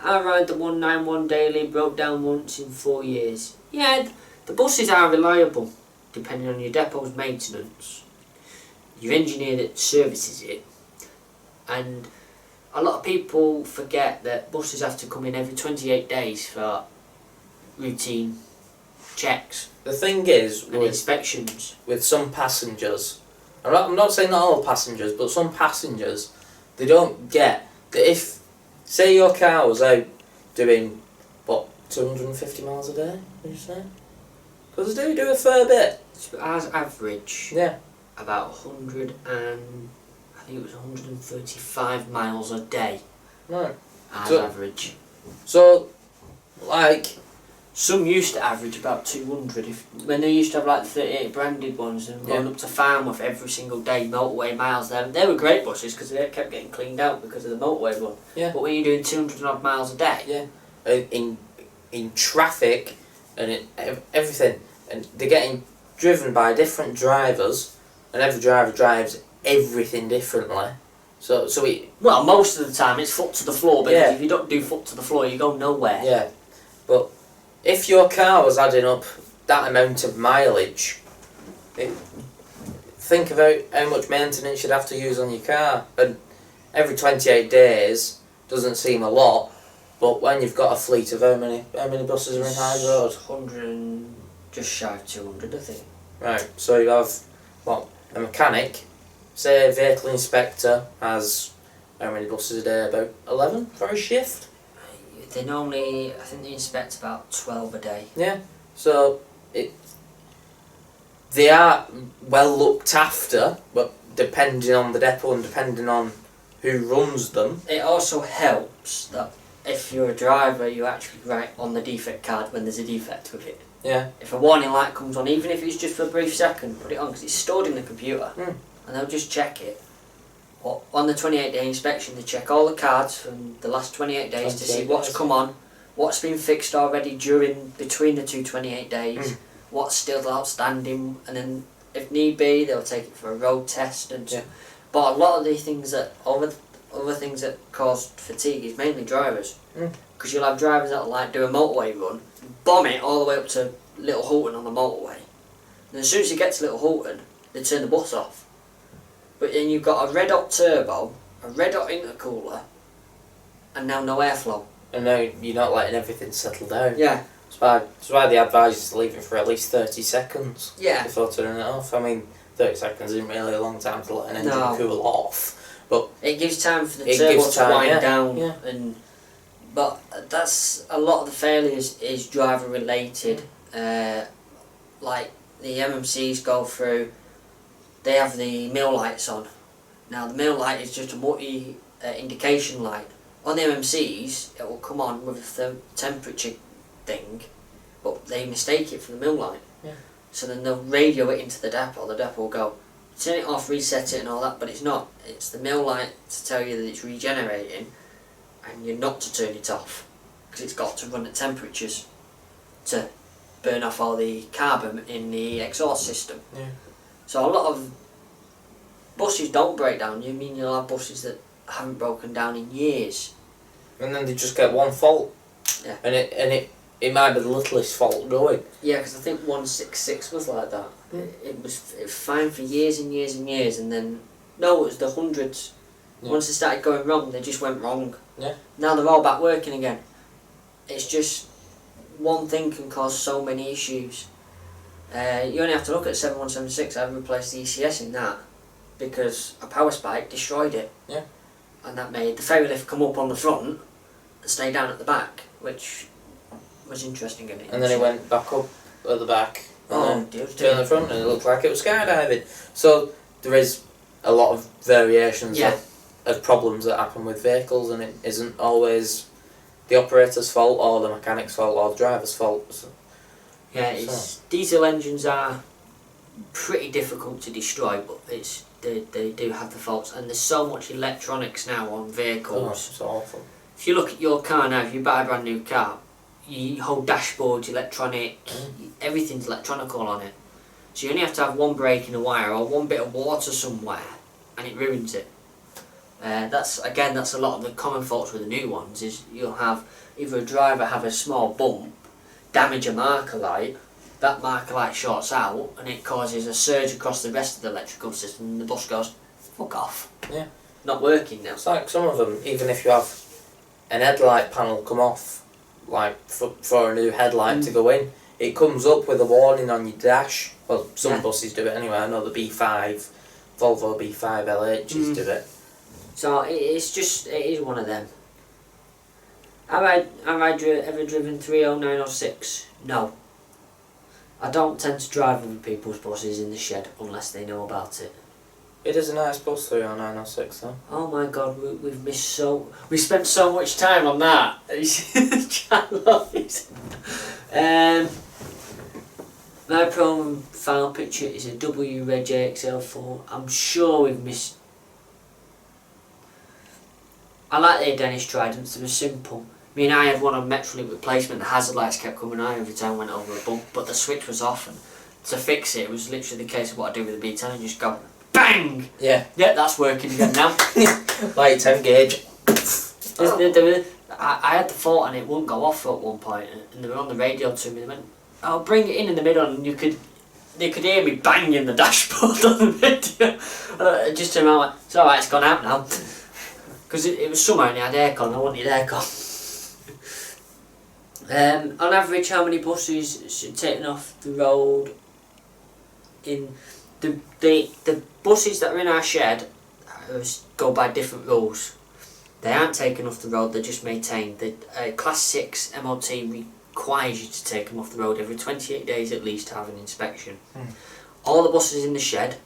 I ride the 191 daily, broke down once in 4 years. Yeah, the buses are reliable, depending on your depot's maintenance, your engineer that services it, and a lot of people forget that buses have to come in every 28 days for routine checks. The thing is, and inspections. With some passengers, I'm not saying not all passengers, but some passengers, they don't get that if, say your car was out doing, 250 miles a day, would you say? Because they do a fair bit. As average, yeah, about 135 miles a day. Right. As average. So, like, some used to average about 200. When they used to have like 38 branded ones and going up to Farmworth every single day, motorway miles. They were great buses because they kept getting cleaned out because of the motorway one. Yeah. But when you're doing 200 odd miles a day, in traffic and everything, and they're getting driven by different drivers, and every driver drives everything differently. So well, most of the time it's foot to the floor, because if you don't do foot to the floor, you go nowhere. Yeah, but if your car was adding up that amount of mileage, think about how much maintenance you'd have to use on your car. And every 28 days doesn't seem a lot, but when you've got a fleet of how many buses are in High Road? 100 and just shy of 200, I think. Right, so you have, a mechanic, say a vehicle inspector has how many buses a day? About 11 for a shift? They normally, I think they inspect about 12 a day. Yeah, so they are well looked after, but depending on the depot and depending on who runs them. It also helps that if you're a driver, you actually write on the defect card when there's a defect with it. Yeah. If a warning light comes on, even if it's just for a brief second, put it on because it's stored in the computer, and they'll just check it. Well, on the 28-day inspection, they check all the cards from the last 28 days to see what's come on, what's been fixed already between the two 28 days, what's still outstanding, and then if need be, they'll take it for a road test. But a lot of the things that other things that cause fatigue is mainly drivers, because you'll have drivers that'll do a motorway run, bomb it all the way up to Little Hulton on the motorway, and as soon as you get to Little Hulton, they turn the bus off. But then you've got a red hot turbo, a red hot intercooler, and now no airflow. And now you're not letting everything settle down. Yeah. That's why they advise you to leave it for at least 30 seconds before turning it off. I mean, 30 seconds isn't really a long time to let an engine cool off. But it gives time for the turbo to wind down. Yeah. But that's a lot of the failures is driver related. Like the MMCs go through, they have the mill lights on. Now the mill light is just a multi indication light. On the MMCs, it will come on with the temperature thing, but they mistake it for the mill light. Yeah. So then they'll radio it into the depot will go, turn it off, reset it and all that, but it's not. It's the mill light to tell you that it's regenerating, and you're not to turn it off, because it's got to run at temperatures to burn off all the carbon in the exhaust system. Yeah. So a lot of buses don't break down. You mean you'll have buses that haven't broken down in years. And then they just get one fault. Yeah. And it might be the littlest fault going. Yeah, because I think 166 was like that. It was fine for years and years and years, and then no, it was the hundreds. Yeah. Once they started going wrong, they just went wrong. Yeah. Now they're all back working again. It's just one thing can cause so many issues. You only have to look at 7176. I've replaced the ECS in that because a power spike destroyed it. Yeah. And that made the ferry lift come up on the front and stay down at the back, which was interesting. And then it went back up at the back. And then dear. the front, and it looked like it was skydiving. So there is a lot of variations of problems that happen with vehicles, and it isn't always the operator's fault or the mechanic's fault or the driver's fault. So. Yeah, diesel engines are pretty difficult to destroy, but they do have the faults, and there's so much electronics now on vehicles. Oh, it's awful. If you look at your car now, if you buy a brand new car, your whole dashboard's electronic, everything's electronical on it. So you only have to have one break in a wire or one bit of water somewhere, and it ruins it. That's a lot of the common faults with the new ones. Is you'll have either a driver have a small bump, damage a marker light, that marker light shorts out, and it causes a surge across the rest of the electrical system, and the bus goes, fuck off. Yeah. Not working now. It's like some of them, even if you have an headlight panel come off, like for a new headlight to go in, it comes up with a warning on your dash. Well, some buses do it anyway. I know the B5, Volvo B5 LHs do it. So it is one of them. Have I ever driven 30906? No. I don't tend to drive other people's buses in the shed unless they know about it. It is a nice bus, 30906 though. Oh my god, we spent so much time on that. My profile picture is a W Reg AXL4. I'm sure we've missed. I like the Danish Tridents, they were simple. I mean, I had one on Metrolink replacement, the hazard lights kept coming on every time I went over a bump, but the switch was off, and to fix it was literally the case of what I do with the B10, and just go BANG! Yeah. Yeah, that's working again now. Like 10 gauge. I had the fault and it wouldn't go off at one point, and they were on the radio to me. They went, "I'll bring it in the middle," and they could hear me banging the dashboard on the radio. Just turned around and went, "It's alright, it's gone out now." Because it was summer and it had aircon, I wanted aircon. On average, how many buses should taken off the road? In the buses that are in our shed go by different rules. They aren't taken off the road, they're just maintained. The Class 6 MOT requires you to take them off the road every 28 days at least to have an inspection. All the buses in the shed,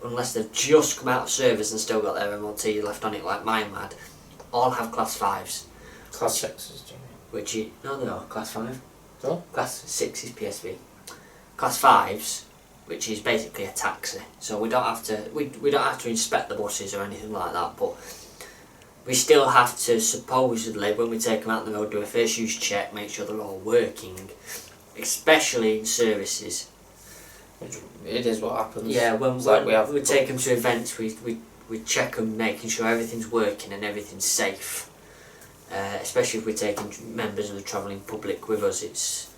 unless they've just come out of service and still got their MOT left on it like mine had, all have Class 5s. Class 6s, do you mean? Which no, they're all Class 5. Oh? Class 6 is PSV. Class 5s, which is basically a taxi. So we don't have to inspect the buses or anything like that, but we still have to supposedly, when we take them out on the road, do a first use check, make sure they're all working, especially in services. It is what happens. Yeah, when we take them to events, we check them, making sure everything's working and everything's safe. Especially if we're taking members of the travelling public with us, it's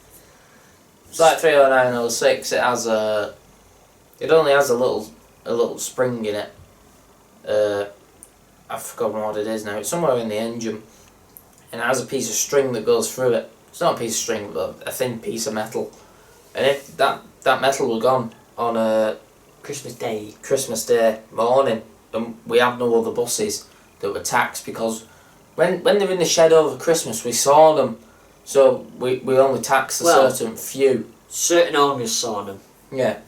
like 30906. It only has a little spring in it. I've forgotten what it is now. It's somewhere in the engine, and it has a piece of string that goes through it. It's not a piece of string, but a thin piece of metal. And if that metal were gone on a Christmas Day morning, and we have no other buses that were taxed, because when they're in the shed over Christmas, we saw them, so we only tax a certain few. Certain owners saw them. Yeah,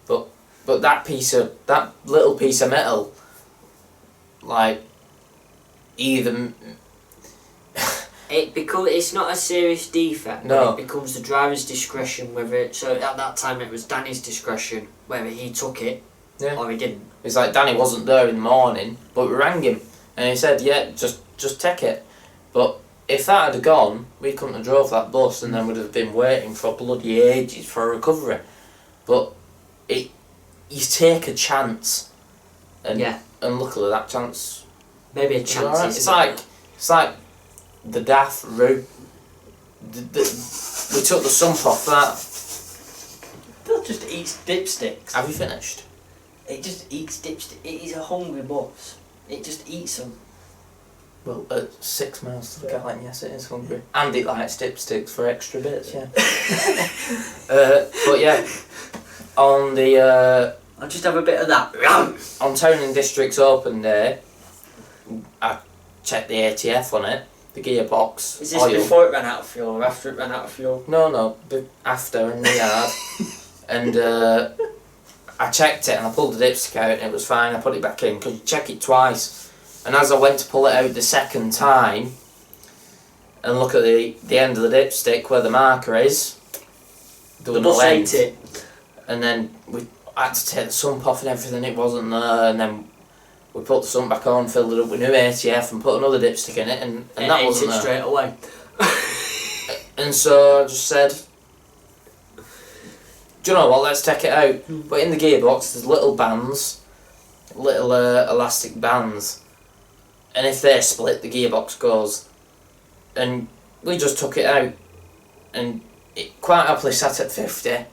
but that little piece of metal, like, either it's not a serious defect. No. But it becomes the driver's discretion whether. So at that time it was Danny's discretion whether he took it or he didn't. It's like Danny wasn't there in the morning, but we rang him and he said, "Yeah, just take it." But if that had gone, we couldn't have drove that bus, and then we'd have been waiting for bloody ages for a recovery. But you take a chance, and luckily that chance. Maybe a chance. Right. It's like the daft route. We took the sump off that. That just eats dipsticks. Have you finished? It just eats dipsticks. It is a hungry bus. It just eats them. Well, at 6 miles to the gallon, yes, it is hungry. And it likes dipsticks for extra bits, yeah. But yeah, on the I'll just have a bit of that. on Town and District's open day, I checked the ATF on it, the gearbox. Is this oil. before it ran out of fuel or after it ran out of fuel? No, after in the yard. And I checked it and I pulled the dipstick out and it was fine. I put it back in because you check it twice. And as I went to pull it out the second time and look at the end of the dipstick where the marker is, there was no end. It. And then I had to take the sump off and everything, it wasn't there, and then we put the sump back on, filled it up with new ATF and put another dipstick in it, and that wasn't there. Straight away. And so I just said, do you know what, let's take it out. But in the gearbox there's little bands, little elastic bands, and if they're split the gearbox goes. And we just took it out, and it quite happily sat at 50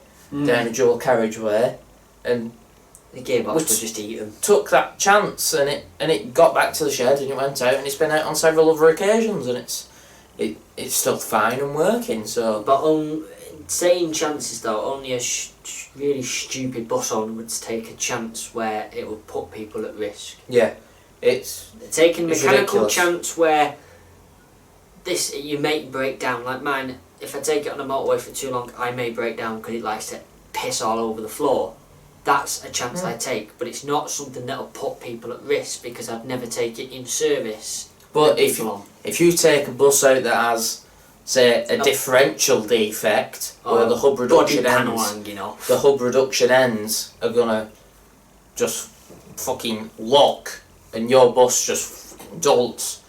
down a dual carriageway, and the gearbox would just eat them. Took that chance, and it got back to the shed and it went out, and it's been out on several other occasions, and it's still fine and working. So, but on saying chances though, only a really stupid bus owner would take a chance where it would put people at risk. Yeah, it's taking a mechanical ridiculous. chance where you may break down. Like mine, if I take it on the motorway for too long, I may break down because it likes to piss all over the floor. That's a chance I take, but it's not something that'll put people at risk because I'd never take it in service. But if you take a bus out that has, say, a differential defect where the hub reduction ends are gonna just fucking lock and your bus just jolts,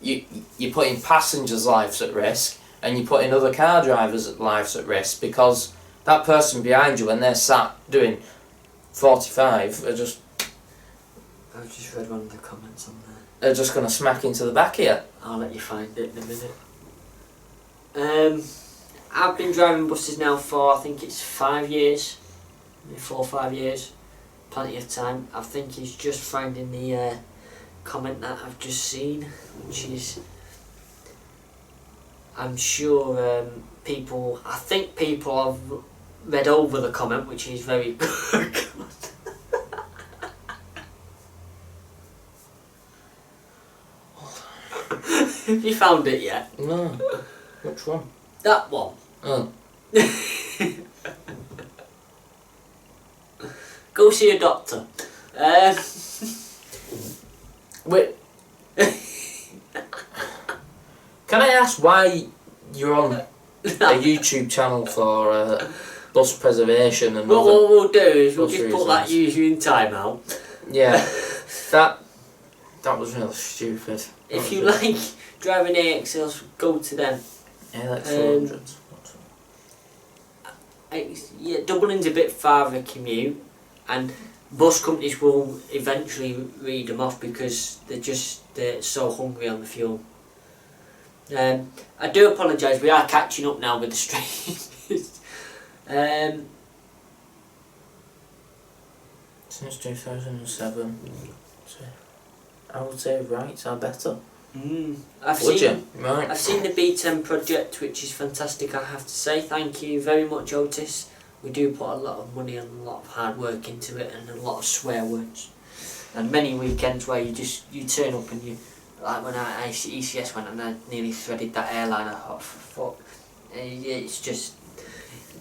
you're putting passengers' lives at risk and you're putting other car drivers' lives at risk because that person behind you, when they're sat doing 45, are just... I've just read one of the comments on there. They're just going to smack into the back of you. I'll let you find it in a minute. I've been driving buses now for, I think it's 5 years. 4 or 5 years. Plenty of time. I think he's just finding the comment that I've just seen, which is... I'm sure people have read over the comment, which is very good. Have you found it yet? No. Which one? That one. Oh. Go see a doctor. Wait. Can I ask why you're on a YouTube channel for bus preservation and what we'll do is we'll just reasons. put that user in timeout. Yeah, that was really stupid. If you like driving AXLs, go to them. Yeah, like 400s. Yeah, Dublin's a bit farther a commute, and bus companies will eventually read them off because they're so hungry on the fuel. I do apologise, we are catching up now with the stream. Since 2007, I would say rights are better. I've seen the B10 project, which is fantastic. I have to say thank you very much, Otis. We do put a lot of money and a lot of hard work into it, and a lot of swear words, and many weekends where you turn up and you, like when ECS went and I nearly threaded that airline. I thought, fuck, it's just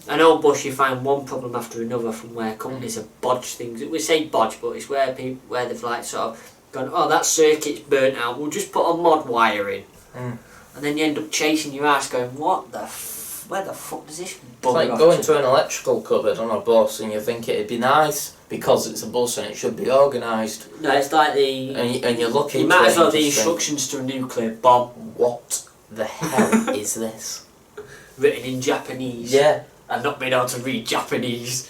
an old bus, you find one problem after another from where companies have bodged things. We say bodge, but it's where they've like sort of gone, oh, that circuit's burnt out, we'll just put a mod wire in. And then you end up chasing your ass going, what the where the fuck does this It's bugger like off going to? to an electrical cupboard on a bus and you think it'd be nice because it's a bus and it should be organised. No, it's like the... And you look into you might it as well and the just think, instructions to a nuclear bomb what the hell is this? written in Japanese. Yeah. And not being able to read Japanese.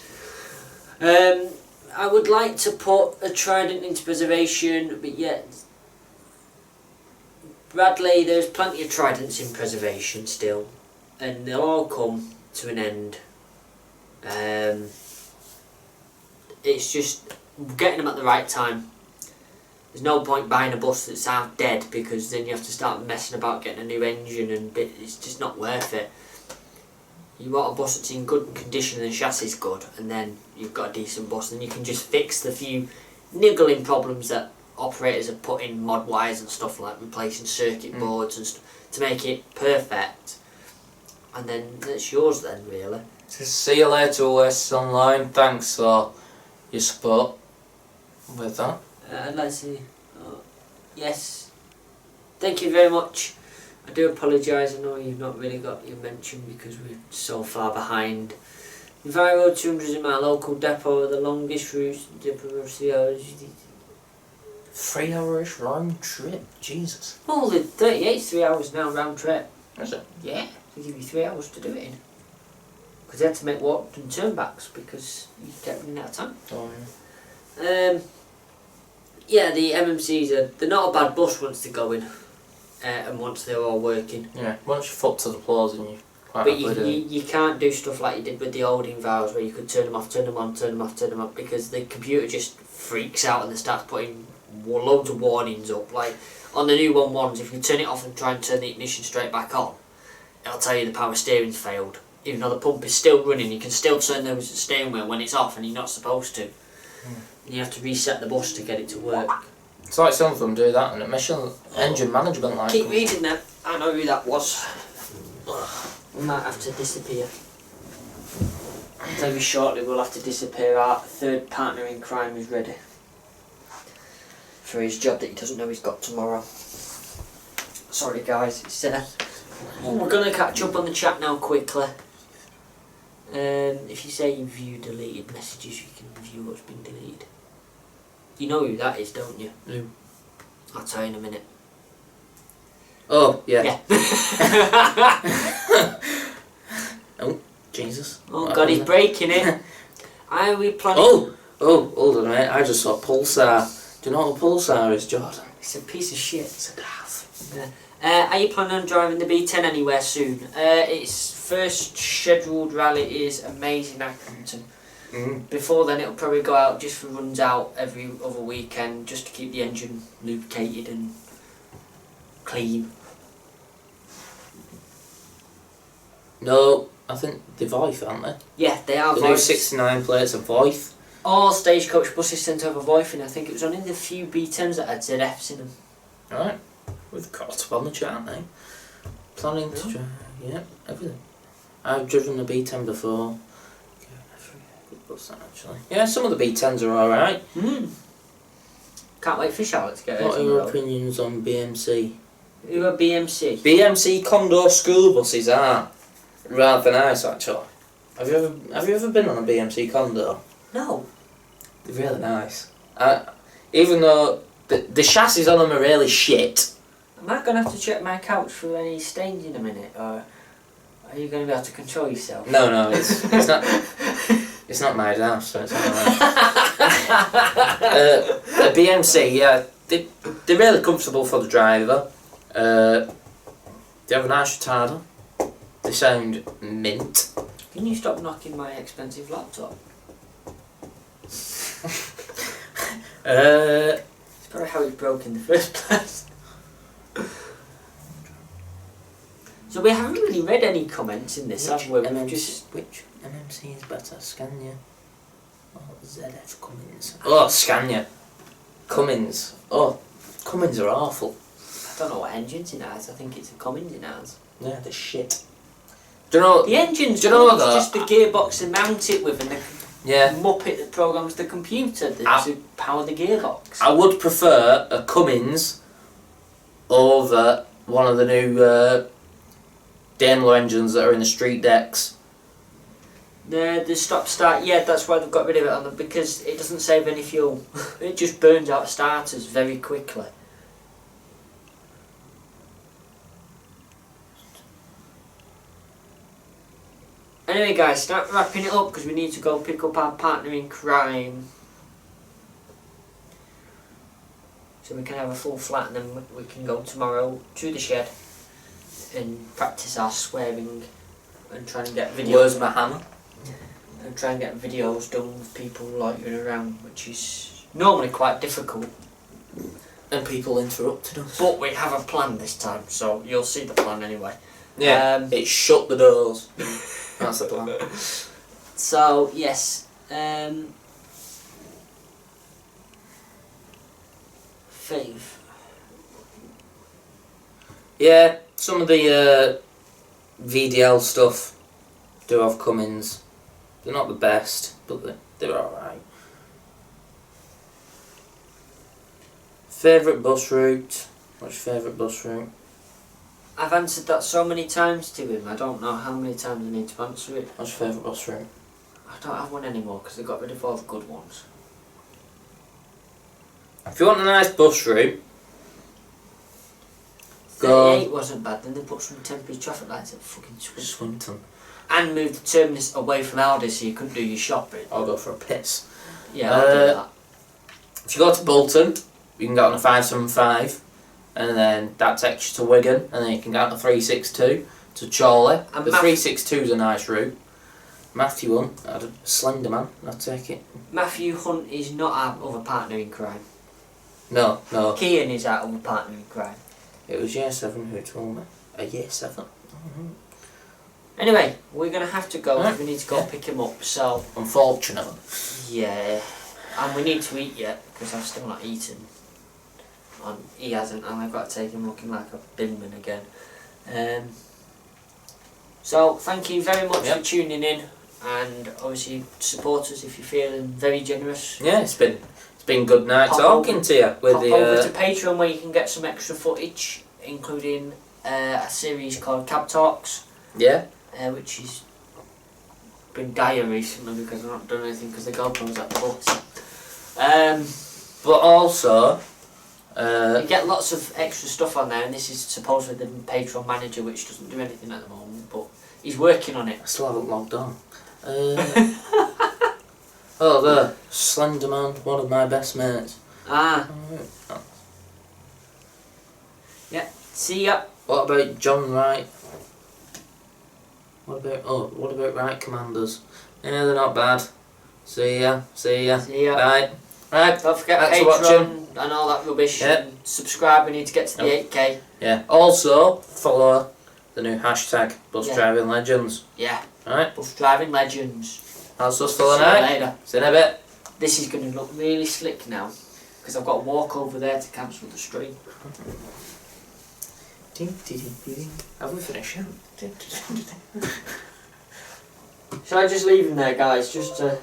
I would like to put a trident into preservation, but yet... Bradley, there's plenty of tridents in preservation still, and they'll all come to an end. It's just getting them at the right time. There's no point buying a bus that's half dead, because then you have to start messing about getting a new engine, and it's just not worth it. You want a bus that's in good condition and the chassis is good, and then you've got a decent bus, and you can just fix the few niggling problems that operators have put in mod wires and stuff, like replacing circuit boards and stuff, to make it perfect. And then it's yours then, really. See you later, Oasis Online. Thanks for your support with that. I'd like to say, yes, thank you very much. I do apologise, I know you've not really got your mention because we're so far behind. Enviro 200 is in my local depot, the longest route, depot of 3 hours. 3 hour-ish round trip, Jesus. Oh, the 38's 3 hours now round trip. Is it? Yeah, they give you 3 hours to do it in. Because they had to make walk and turnbacks because you kept running out of time. Oh, yeah. Yeah, the MMCs they're not a bad bus once they're going, and once they're all working. Yeah, once your foot to the floors and you quite But happily do it. you can't do stuff like you did with the old Enviros where you could turn them off, turn them on, turn them off, turn them on, because the computer just freaks out and they start putting loads of warnings up. Like on the new 11s, if you turn it off and try and turn the ignition straight back on, it'll tell you the power steering's failed. Even though the pump is still running, you can still turn the steering wheel when it's off and you're not supposed to. You have to reset the bus to get it to work. It's like some of them do that and emission engine management like Keep reading that. I know who that was. We might have to disappear. Very shortly we'll have to disappear. Our third partner in crime is ready for his job that he doesn't know he's got tomorrow. Sorry guys, it's we're going to catch up on the chat now quickly. If you say you view deleted messages, you can view what's been deleted. You know who that is, don't you? Who? I'll tell you in a minute. Oh, yeah. Yeah. Oh, Jesus. Oh What God, he's happened breaking it. Are we planning? Oh, hold on a minute. I just saw Pulsar. Do you know what a Pulsar is, Jordan? It's a piece of shit. It's a daft. Yeah. Are you planning on driving the B10 anywhere soon? Its first scheduled rally is Amazing Accrington. Before then it'll probably go out just for runs out every other weekend just to keep the engine lubricated and clean. No, I think they're Voith, aren't they? Yeah, they are The new Voiths. 69 plates are Voith. All Stagecoach buses tend to have a Voith, and I think it was only the few B10s that had ZFs in them. Right. We've caught up on the chart now. Planning to drive, yeah, everything. I've driven the B10 before. Good bus that actually. Yeah, some of the B10s are alright. Can't wait for Charlotte to get What hers are on the your road. opinions on BMC? Who are BMC? BMC Condor school buses are rather nice actually. Have you ever been on a BMC Condor? No. They're really nice. Even though the chassis on them are really shit. Am I going to have to check my couch for any stains in a minute, or are you going to be able to control yourself? No, it's not. It's not my house, so it's alright. A BMC, yeah, they're really comfortable for the driver. They have a nice retarder. They sound mint. Can you stop knocking my expensive laptop? It's probably how it broke in the first place. So we haven't really read any comments in this, have we? We've Which MMC is better, Scania or ZF Cummins? Oh, Scania. Cummins. Oh, Cummins are awful. I don't know what engine's in ours. I think it's a Cummins in ours. Yeah, they're shit. Do you know? The engine's Do you know good, though? it's just the gearbox they mount it with and the Yeah. muppet that programs the computer to power the gearbox. I would prefer a Cummins over one of the new Daimler engines that are in the street decks. The stop start, yeah, that's why they've got rid of it on them, because it doesn't save any fuel. It just burns out starters very quickly. Anyway guys, start wrapping it up because we need to go pick up our partner in crime. So we can have a full flat and then we can go tomorrow to the shed and practice our swearing and try and get videos. Where's my hammer? And try and get videos done with people loitering around, which is normally quite difficult. And people interrupted us. But we have a plan this time, so you'll see the plan anyway. Yeah, it's shut the doors. That's the plan. So, yes. Faith. Yeah, some of the VDL stuff do have Cummins. They're not the best, but they're alright. Favourite bus route? What's your favourite bus route? I've answered that so many times to him, I don't know how many times I need to answer it. What's your favourite bus route? I don't have one anymore because they got rid of all the good ones. If you want a nice bus route, 38 wasn't bad, then they put some temporary traffic lights at fucking Swinton. and moved the terminus away from Aldi so you couldn't do your shopping. I'll go for a piss. Yeah, I'll do that. If you go to Bolton, you can get on a 575, and then that takes you to Wigan, and then you can get on a 362 to Chorley. And The 362 is a nice route. Matthew one, I'd a slender man, I'd take it. Matthew Hunt is not our other partner in crime. No. Kian is our other partner in crime. It was year 7 who told me. A year 7? Anyway, we're going to have to go because Right. we need to go pick him up, so Unfortunately. yeah. And we need to eat yet because I've still not eaten. He hasn't, and I've got to take him looking like a binman again. So thank you very much for tuning in, and obviously support us if you're feeling very generous. Yeah, it's been good night Pop talking over- to you with Pop the over to Patreon where you can get some extra footage, including a series called Cab Talks, which has been dire recently because I've not done anything because the GoPro's at the bottom. but also You get lots of extra stuff on there, and this is supposedly the Patreon manager, which doesn't do anything at the moment, but he's working on it. I still haven't logged on. Oh, there, Slender Man, one of my best mates. Yeah, see ya. What about John Wright? What about Wright Commanders? Yeah, they're not bad. See ya. See ya. Bye. Right. Don't forget Thanks for Patreon watching. and all that rubbish. Yeah. And subscribe, we need to get to the 8k. Yeah. Also, follow the new hashtag Bus Driving Legends. Yeah. Alright. Bus Driving Legends. That's us for the See you night. later. See you in a bit. This is going to look really slick now, because I've got to walk over there to cancel the stream. Have we finished yet? Shall I just leave him there, guys, just to